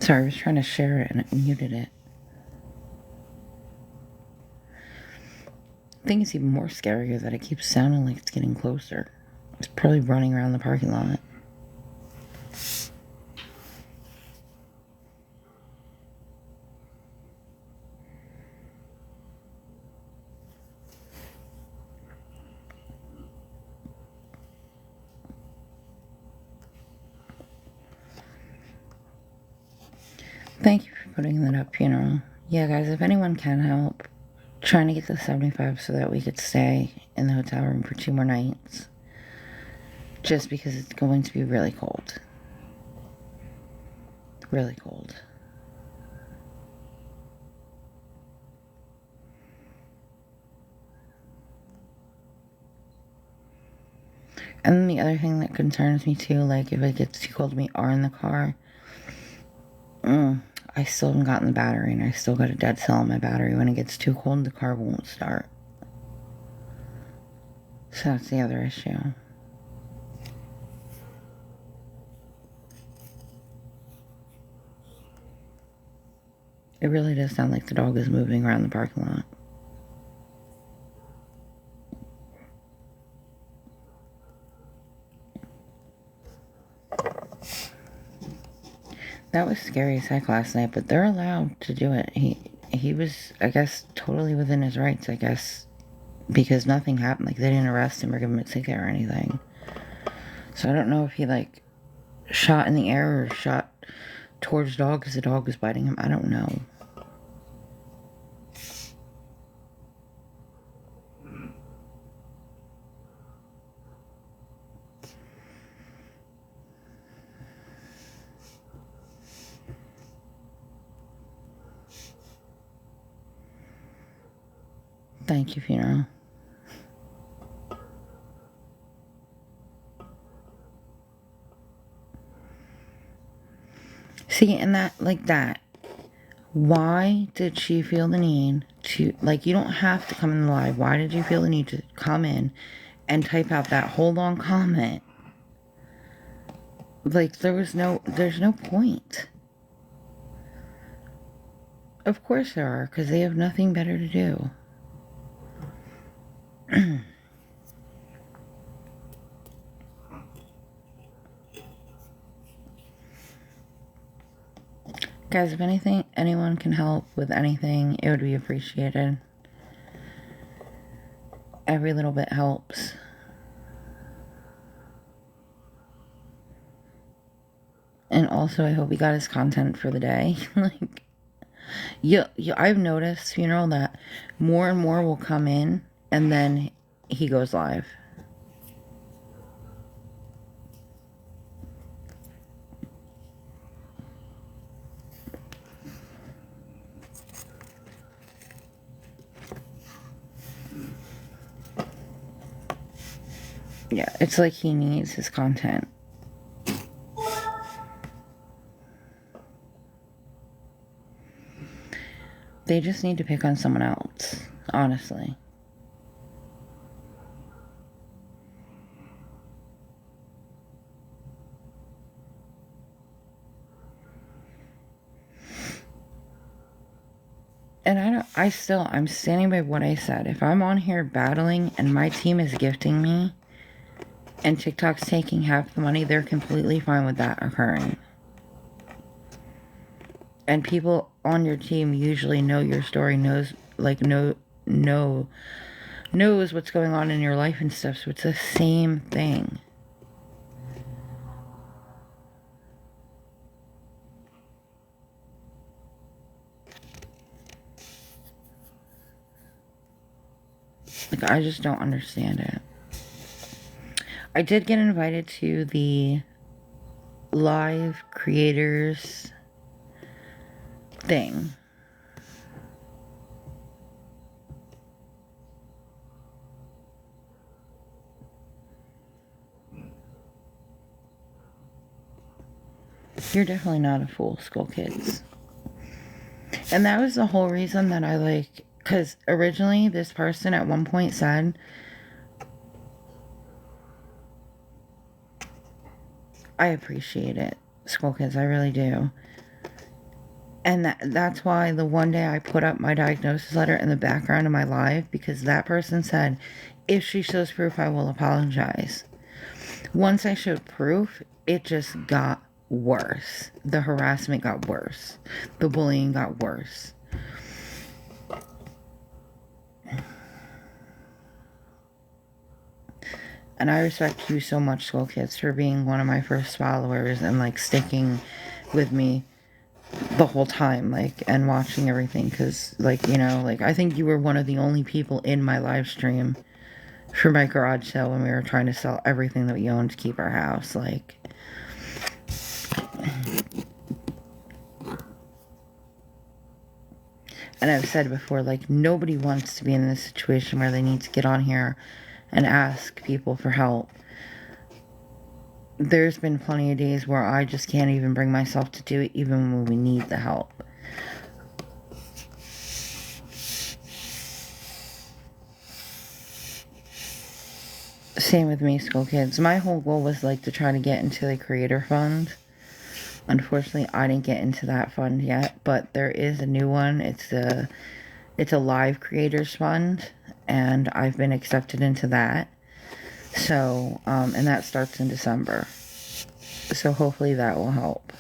Sorry, I was trying to share it and it muted it. I think it's even more scarier that it keeps sounding like it's getting closer. It's probably running around the parking lot. Thank you for putting that up, funeral. Yeah, guys, if anyone can help, trying to get the 75 so that we could stay in the hotel room for 2 more nights. Just because it's going to be really cold. Really cold. And then the other thing that concerns me too, like if it gets too cold, we are in the car. I still haven't gotten the battery, and I still got a dead cell on my battery. When it gets too cold, the car won't start. So that's the other issue. It really does sound like the dog is moving around the parking lot. That was scary as heck last night, but they're allowed to do it. He was, I guess, totally within his rights, I guess, because nothing happened. Like, they didn't arrest him or give him a ticket or anything. So I don't know if he, like, shot in the air or shot towards the dog because the dog was biting him. I don't know. Thank you, funeral. See, and that, like that, why did she feel the need to, like, you don't have to come in the live. Why did you feel the need to come in and type out that whole long comment? Like, there's no point. Of course there are, because they have nothing better to do. Guys, if anyone can help with anything, it would be appreciated. Every little bit helps. And also, I hope he got his content for the day. Like, I've noticed, funeral, that more and more will come in, and then he goes live. Yeah, it's like he needs his content. They just need to pick on someone else, honestly. And I'm standing by what I said. If I'm on here battling and my team is gifting me and TikTok's taking half the money, they're completely fine with that occurring. And people on your team usually know your story, knows what's going on in your life and stuff, so it's the same thing. Like, I just don't understand it. I did get invited to the live creators thing. You're definitely not a fool, School Kids. And that was the whole reason that I like, because originally this person at one point said, I appreciate it, School Kids, I really do. And that's why the one day I put up my diagnosis letter in the background of my live, because that person said, if she shows proof, I will apologize. Once I showed proof, it just got worse. The harassment got worse. The bullying got worse. And I respect you so much, School Kids, for being one of my first followers and, like, sticking with me the whole time, like, and watching everything. Because, like, you know, like, I think you were one of the only people in my live stream for my garage sale when we were trying to sell everything that we owned to keep our house. Like, and I've said before, like, nobody wants to be in this situation where they need to get on here and ask people for help. There's been plenty of days where I just can't even bring myself to do it, even when we need the help. Same with me, School Kids. My whole goal was, like, to try to get into the creator fund. Unfortunately, I didn't get into that fund yet, but there is a new one. It's a live creators fund, and I've been accepted into that. So, and that starts in December. So hopefully that will help.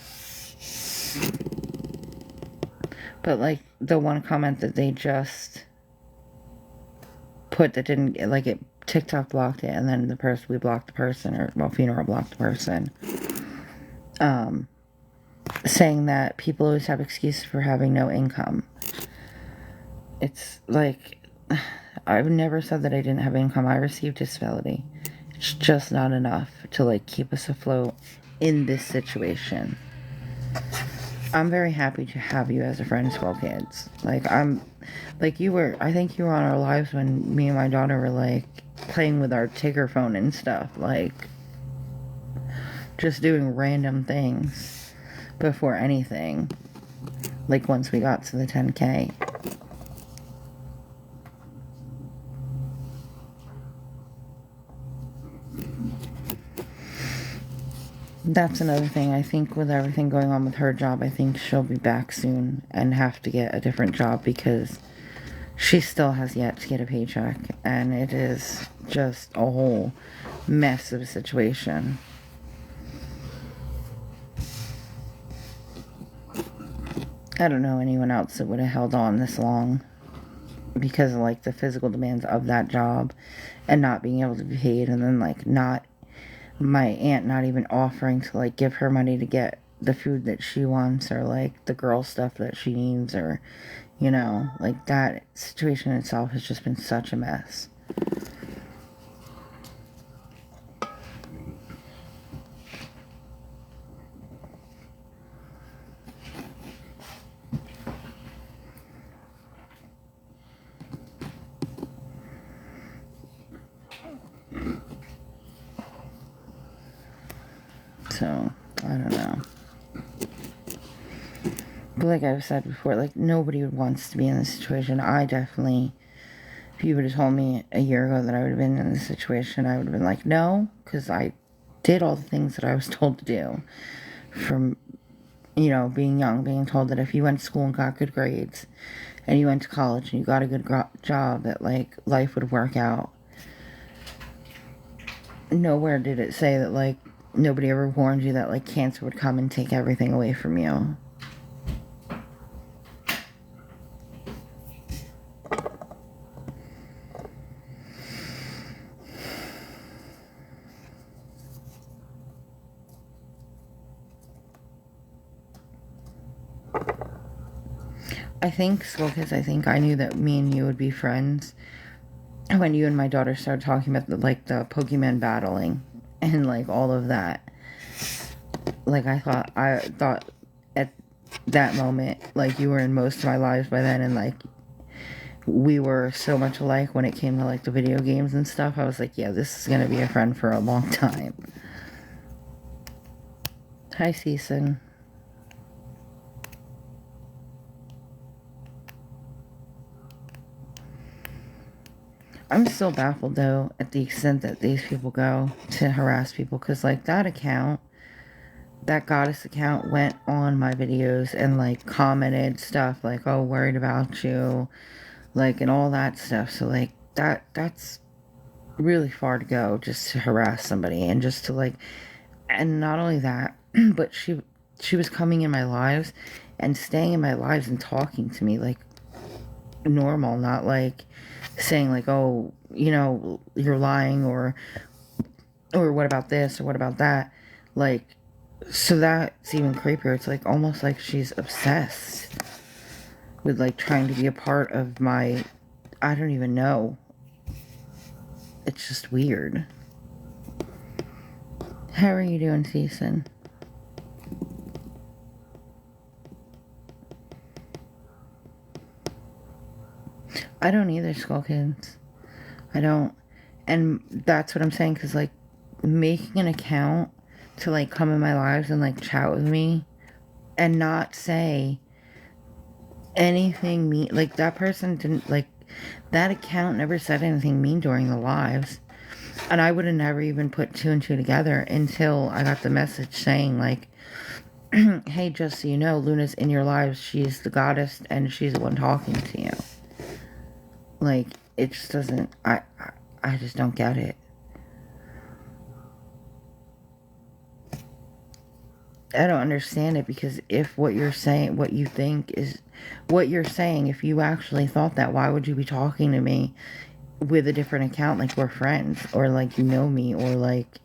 But, like, the one comment that they just put that didn't, like, it, TikTok blocked it, and then we blocked the person, or, well, Funeral blocked the person. Saying that people always have excuses for having no income. It's like, I've never said that I didn't have income. I received disability. It's just not enough to, like, keep us afloat in this situation. I'm very happy to have you as a friend, School Kids. Like, I think you were on our lives when me and my daughter were, like, playing with our Tigger phone and stuff. Like, just doing random things before anything. Like, once we got to the 10K. That's another thing. I think with everything going on with her job, I think she'll be back soon and have to get a different job because she still has yet to get a paycheck. And it is just a whole mess of a situation. I don't know anyone else that would have held on this long because of, like, the physical demands of that job and not being able to be paid, and then, like, my aunt not even offering to, like, give her money to get the food that she wants, or, like, the girl stuff that she needs, or, you know, like, that situation itself has just been such a mess. So, I don't know. But like I've said before, like, nobody wants to be in this situation. I definitely, if you would have told me a year ago that I would have been in this situation, I would have been like, no, because I did all the things that I was told to do. From, you know, being young, being told that if you went to school and got good grades, and you went to college and you got a good job, that, like, life would work out. Nowhere did it say that, like, nobody ever warned you that, like, cancer would come and take everything away from you. I think, School Kids, I think I knew that me and you would be friends when you and my daughter started talking about the Pokemon battling. and like all of that. Like I thought at that moment, like you were in most of my lives by then, and like we were so much alike when it came to like the video games and stuff. I was like, yeah, this is gonna be a friend for a long time. Hi, Season. I'm still baffled though at the extent that these people go to harass people, because like that account, that goddess account, went on my videos and like commented stuff like, oh, worried about you, like, and all that stuff. So like that's really far to go, just to harass somebody, and just to like, and not only that, but she was coming in my lives and staying in my lives and talking to me like normal, not like saying like, oh, you know, you're lying, or what about this, or what about that, like. So that's even creepier. It's like almost like she's obsessed with like trying to be a part of my, I don't even know. It's just weird. How are you doing, Season? I don't either, Skull Kids. I don't. And that's what I'm saying, because like making an account to like come in my lives and like chat with me and not say anything mean, like that person didn't, like that account never said anything mean during the lives, and I would have never even put two and two together until I got the message saying like, hey, just so you know, Luna's in your lives, she's the goddess and she's the one talking to you. Like, it just doesn't, I just don't get it. I don't understand it, because if what you're saying, what you think is what you're saying, if you actually thought that, why would you be talking to me with a different account, like we're friends, or like you know me, or like,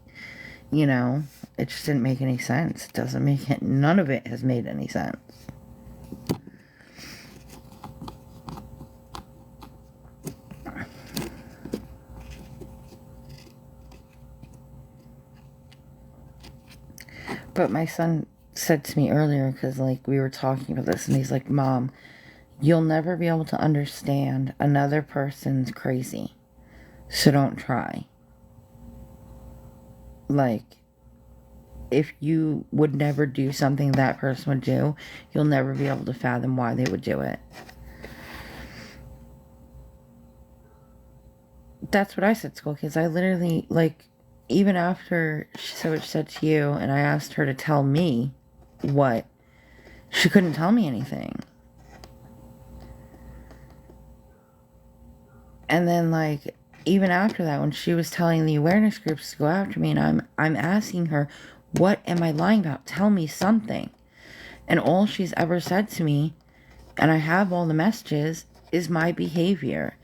you know, it just didn't make any sense. It doesn't make it, none of it has made any sense. But my son said to me earlier, because like we were talking about this, and he's like, Mom, you'll never be able to understand another person's crazy, so don't try. Like, if you would never do something that person would do, you'll never be able to fathom why they would do it. That's what I said, Skull Kids. I literally, like, even after she said what she said to you, and I asked her to tell me what, she couldn't tell me anything. And then, like, even after that, when she was telling the awareness groups to go after me, and I'm asking her, what am I lying about? Tell me something. And all she's ever said to me, and I have all the messages, is my behavior.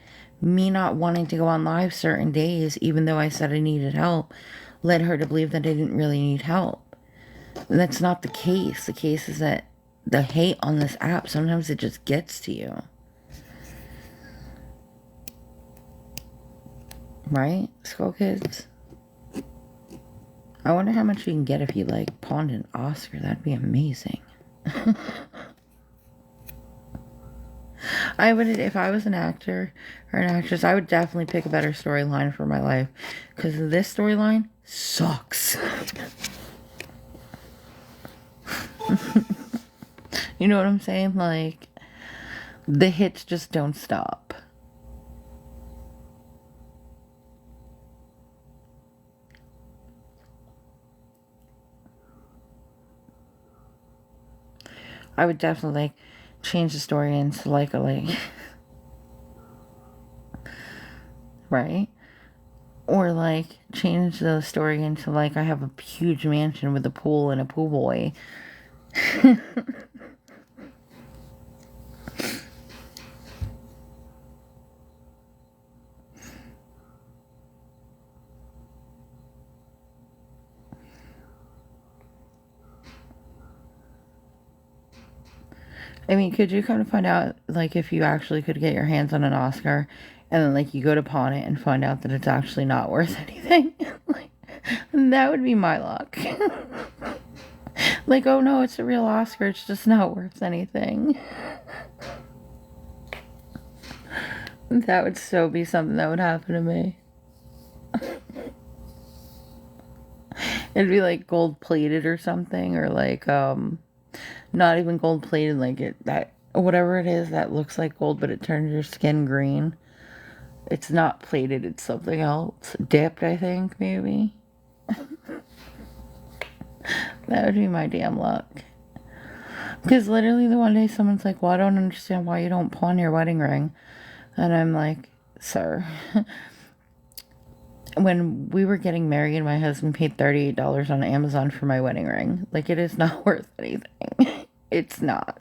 Me not wanting to go on live certain days, even though I said I needed help, led her to believe that I didn't really need help. And that's not the case. The case is that the hate on this app, sometimes it just gets to you. Right, Skull Kids? I wonder how much you can get if you, like, pawned an Oscar. That'd be amazing. I would, if I was an actor or an actress, I would definitely pick a better storyline for my life, because this storyline sucks. You know what I'm saying? Like, the hits just don't stop. I would definitely, like, change the story into like a, like, right? Or like change the story into like I have a huge mansion with a pool and a pool boy. I mean, could you kind of find out, like, if you actually could get your hands on an Oscar, and then, like, you go to pawn it and find out that it's actually not worth anything? Like, That would be my luck. Like, oh no, it's a real Oscar, it's just not worth anything. That would so be something that would happen to me. It'd be like gold plated or something, or like not even gold plated, like it that whatever it is that looks like gold but it turns your skin green. It's not plated, it's something else. Dipped, I think, maybe. That would be my damn luck. Because literally the one day someone's like, well, I don't understand why you don't pawn your wedding ring. And I'm like, sir, when we were getting married, my husband paid $38 on Amazon for my wedding ring. Like, it is not worth anything. It's not.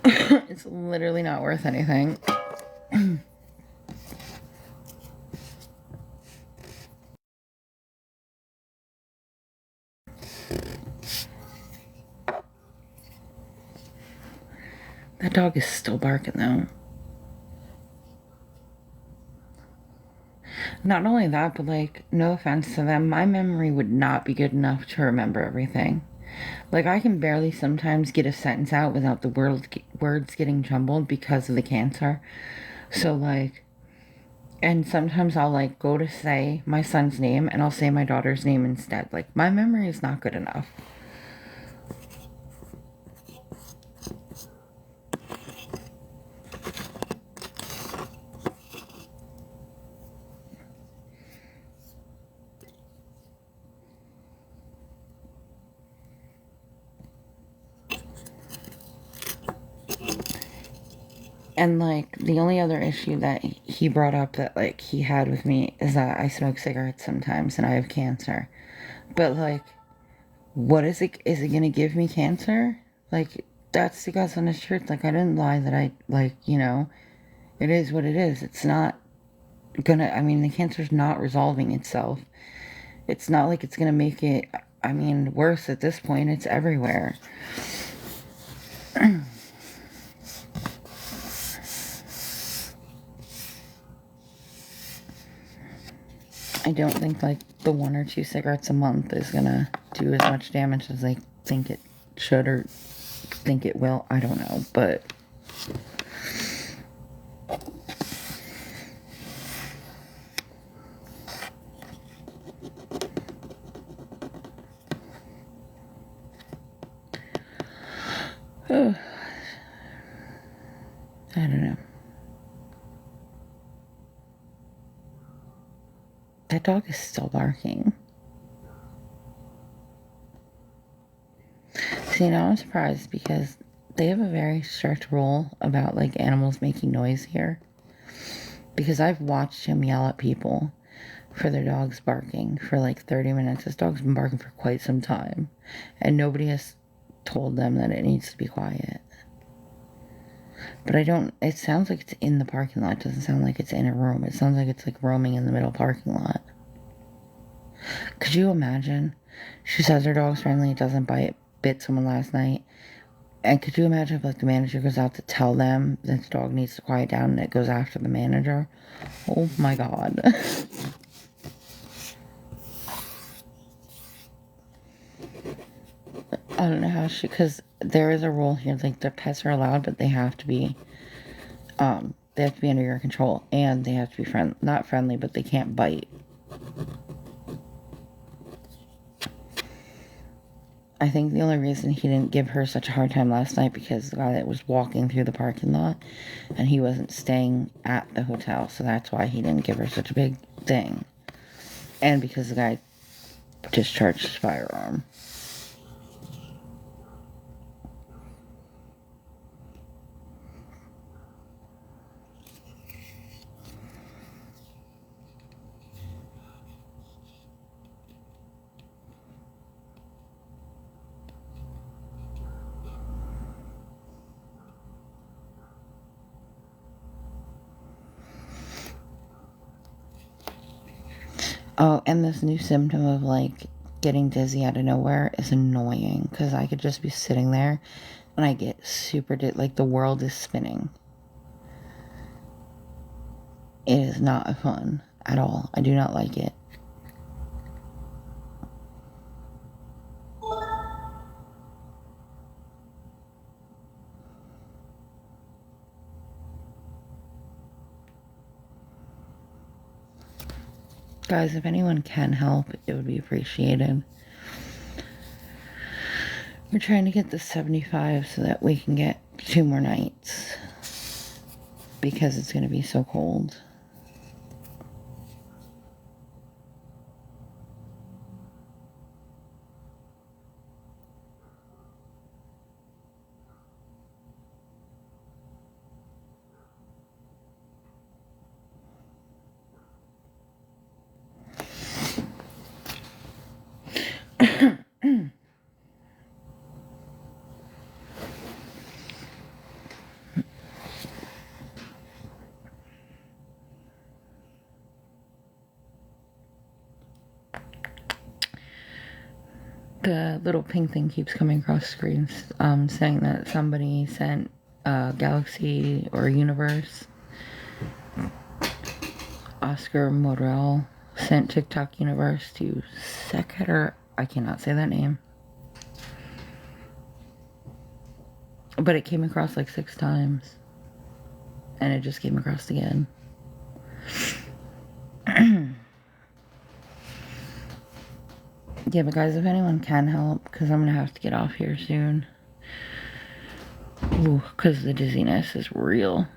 It's literally not worth anything. That dog is still barking, though. Not only that, but, like, no offense to them, my memory would not be good enough to remember everything. Like, I can barely sometimes get a sentence out without the words getting jumbled because of the cancer. So, like, and sometimes I'll, like, go to say my son's name and I'll say my daughter's name instead. Like, my memory is not good enough. And, like, the only other issue that he brought up that, like, he had with me is that I smoke cigarettes sometimes and I have cancer. But, like, what is it? Is it gonna give me cancer? Like, that's the God's honest truth. Like, I didn't lie that I, like, you know, it is what it is. It's not gonna, I mean, the cancer's not resolving itself. It's not like it's gonna make it, I mean, worse at this point. It's everywhere. I don't think, like, the 1 or 2 cigarettes a month is gonna do as much damage as they think it should or think it will. I don't know, but I don't know. That dog is still barking. See, now I'm surprised because they have a very strict rule about, like, animals making noise here. Because I've watched him yell at people for their dogs barking for like 30 minutes. This dog's been barking for quite some time. And nobody has told them that it needs to be quiet. But it sounds like it's in the parking lot. It doesn't sound like it's in a room. It sounds like it's, like, roaming in the middle parking lot. Could you imagine? She says her dog's friendly, it doesn't bit someone last night. And could you imagine if, like, the manager goes out to tell them that the dog needs to quiet down and it goes after the manager? Oh my God. I don't know how because there is a rule here, like, their pets are allowed, but they have to be under your control, and they have to be not friendly, but they can't bite. I think the only reason he didn't give her such a hard time last night because the guy that was walking through the parking lot and he wasn't staying at the hotel, so that's why he didn't give her such a big thing. And because the guy discharged his firearm. Oh, and this new symptom of, like, getting dizzy out of nowhere is annoying because I could just be sitting there and I get super like the world is spinning. It is not fun at all. I do not like it. Guys, if anyone can help, it would be appreciated. We're trying to get the 75 so that we can get 2 more nights. Because it's going to be so cold. The little pink thing keeps coming across screens saying that somebody sent Galaxy or Universe. Oscar Morel sent TikTok Universe to Secular. I cannot say that name. But it came across like 6 times. And it just came across again. Yeah, but guys, if anyone can help, because I'm going to have to get off here soon. Ooh, because the dizziness is real.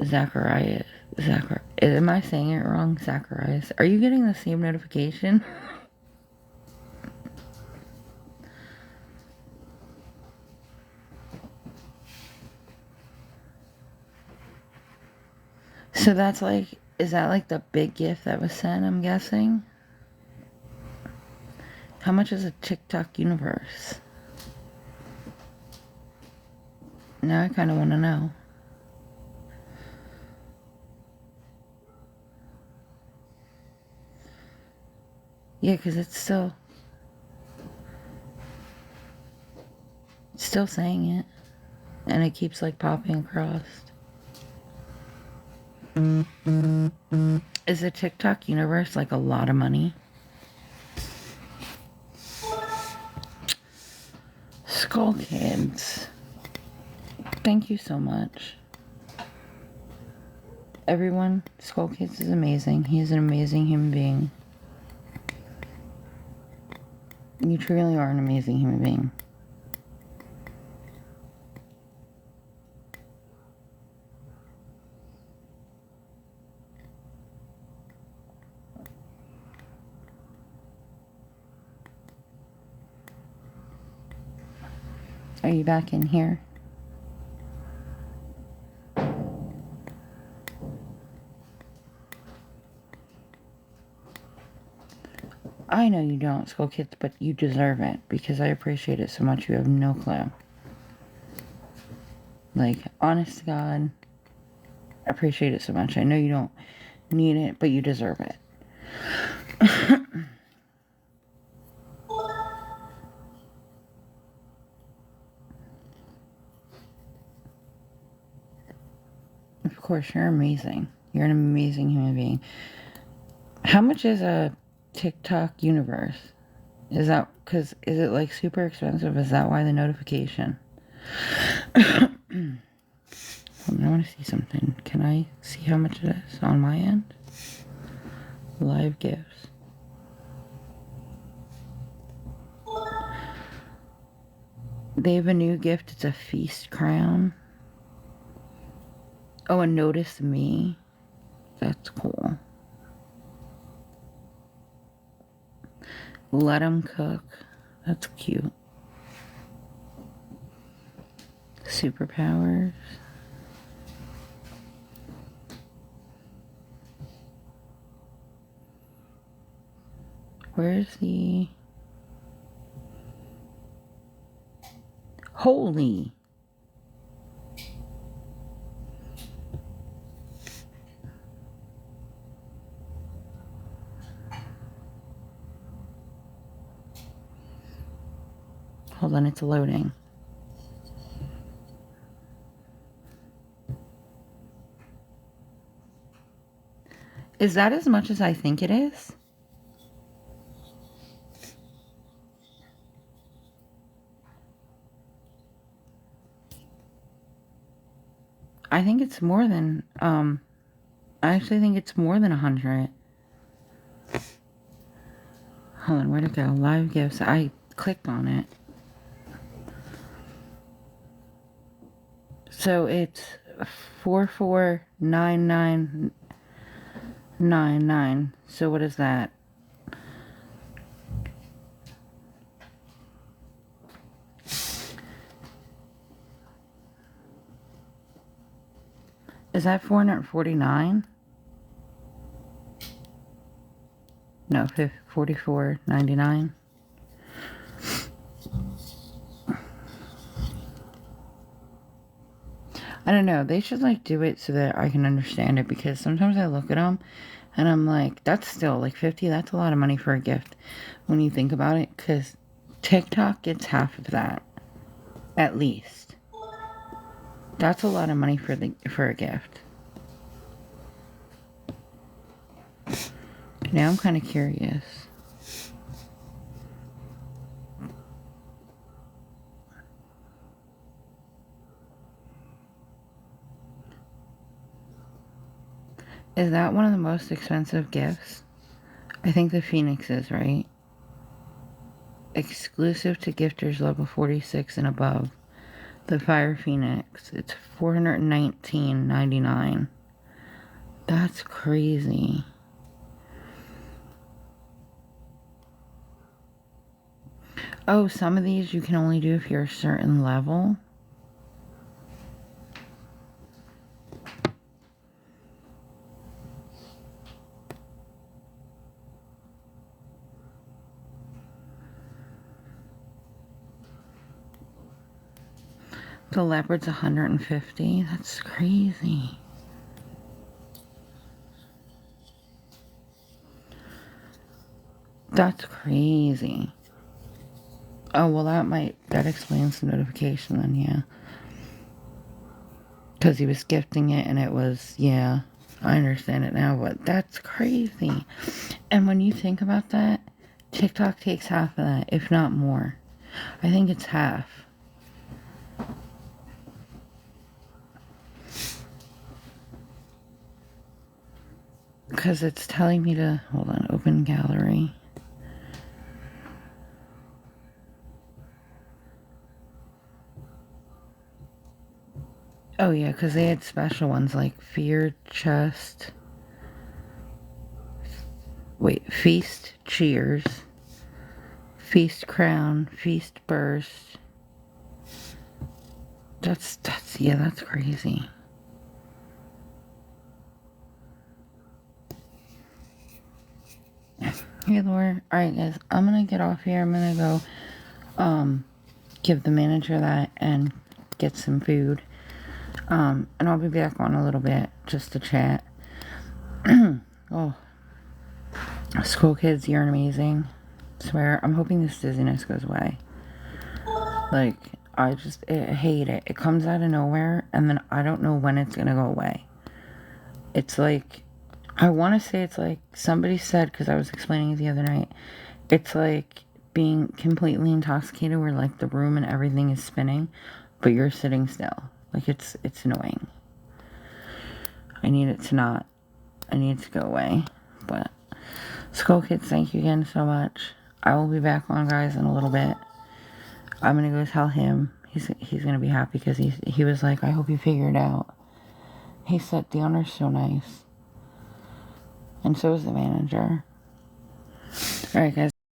Zacharias. Am I saying it wrong? Zacharias. Are you getting the same notification? So that's like, is that like the big gift that was sent, I'm guessing? How much is a TikTok Universe? Now I kind of want to know. Yeah, because it's still saying it. And it keeps like popping across. Is a TikTok Universe like a lot of money? Skull Kids. Thank you so much. Everyone, Skull Kids is amazing. He is an amazing human being. You truly are an amazing human being. Are you back in here? I know you don't, Skull Kids, but you deserve it because I appreciate it so much. You have no clue. Like, honest to God, I appreciate it so much. I know you don't need it, but you deserve it. Of course, you're amazing. You're an amazing human being. How much is a TikTok Universe? Is that, because, is it like super expensive? Is that why the notification? Hold on, I want to see something. Can I see how much it is on my end? Live gifts. They have a new gift. It's a feast crown. Oh, and notice me. That's cool. Let them cook. That's cute. Superpowers. Where's the... Holy... Hold on, it's loading. Is that as much as I think it is? I think it's more than, I actually think it's more than 100. Hold on, where'd it go? Live gifts. I clicked on it. So it's 449999. So what is that? Is that 449? No, 44.99. I don't know. They should like do it so that I can understand it, because sometimes I look at them and I'm like, that's still like 50. That's a lot of money for a gift when you think about it, because TikTok gets half of that, at least. That's a lot of money for a gift. Now I'm kind of curious. Is that one of the most expensive gifts? I think the Phoenix is, right? Exclusive to gifters level 46 and above. The Fire Phoenix. It's $419.99. That's crazy. Oh, some of these you can only do if you're a certain level. The leopard's 150. That's crazy. That's crazy. Oh, well, that explains the notification then, yeah. Because he was gifting it and it was, yeah, I understand it now, but that's crazy. And when you think about that, TikTok takes half of that, if not more. I think it's half. Because it's telling me to, hold on, open gallery. Oh yeah, because they had special ones like Fear Chest. Wait, Feast Cheers. Feast Crown. Feast Burst. That's crazy. Hey, Laura. Alright, guys. I'm gonna get off here. I'm gonna go, give the manager that and get some food. And I'll be back on a little bit just to chat. Oh. School kids, you're amazing. I swear, I'm hoping this dizziness goes away. Like, I hate it. It comes out of nowhere, and then I don't know when it's gonna go away. It's like, I want to say it's like somebody said, because I was explaining it the other night, it's like being completely intoxicated where like the room and everything is spinning, but you're sitting still. Like, it's annoying. I need it to go away. But Skull Kids, thank you again so much. I will be back on, guys, in a little bit. I'm gonna go tell him. He's gonna be happy because he was like, I hope you figure it out. He said the owner's so nice. And so is the manager. Alright, guys.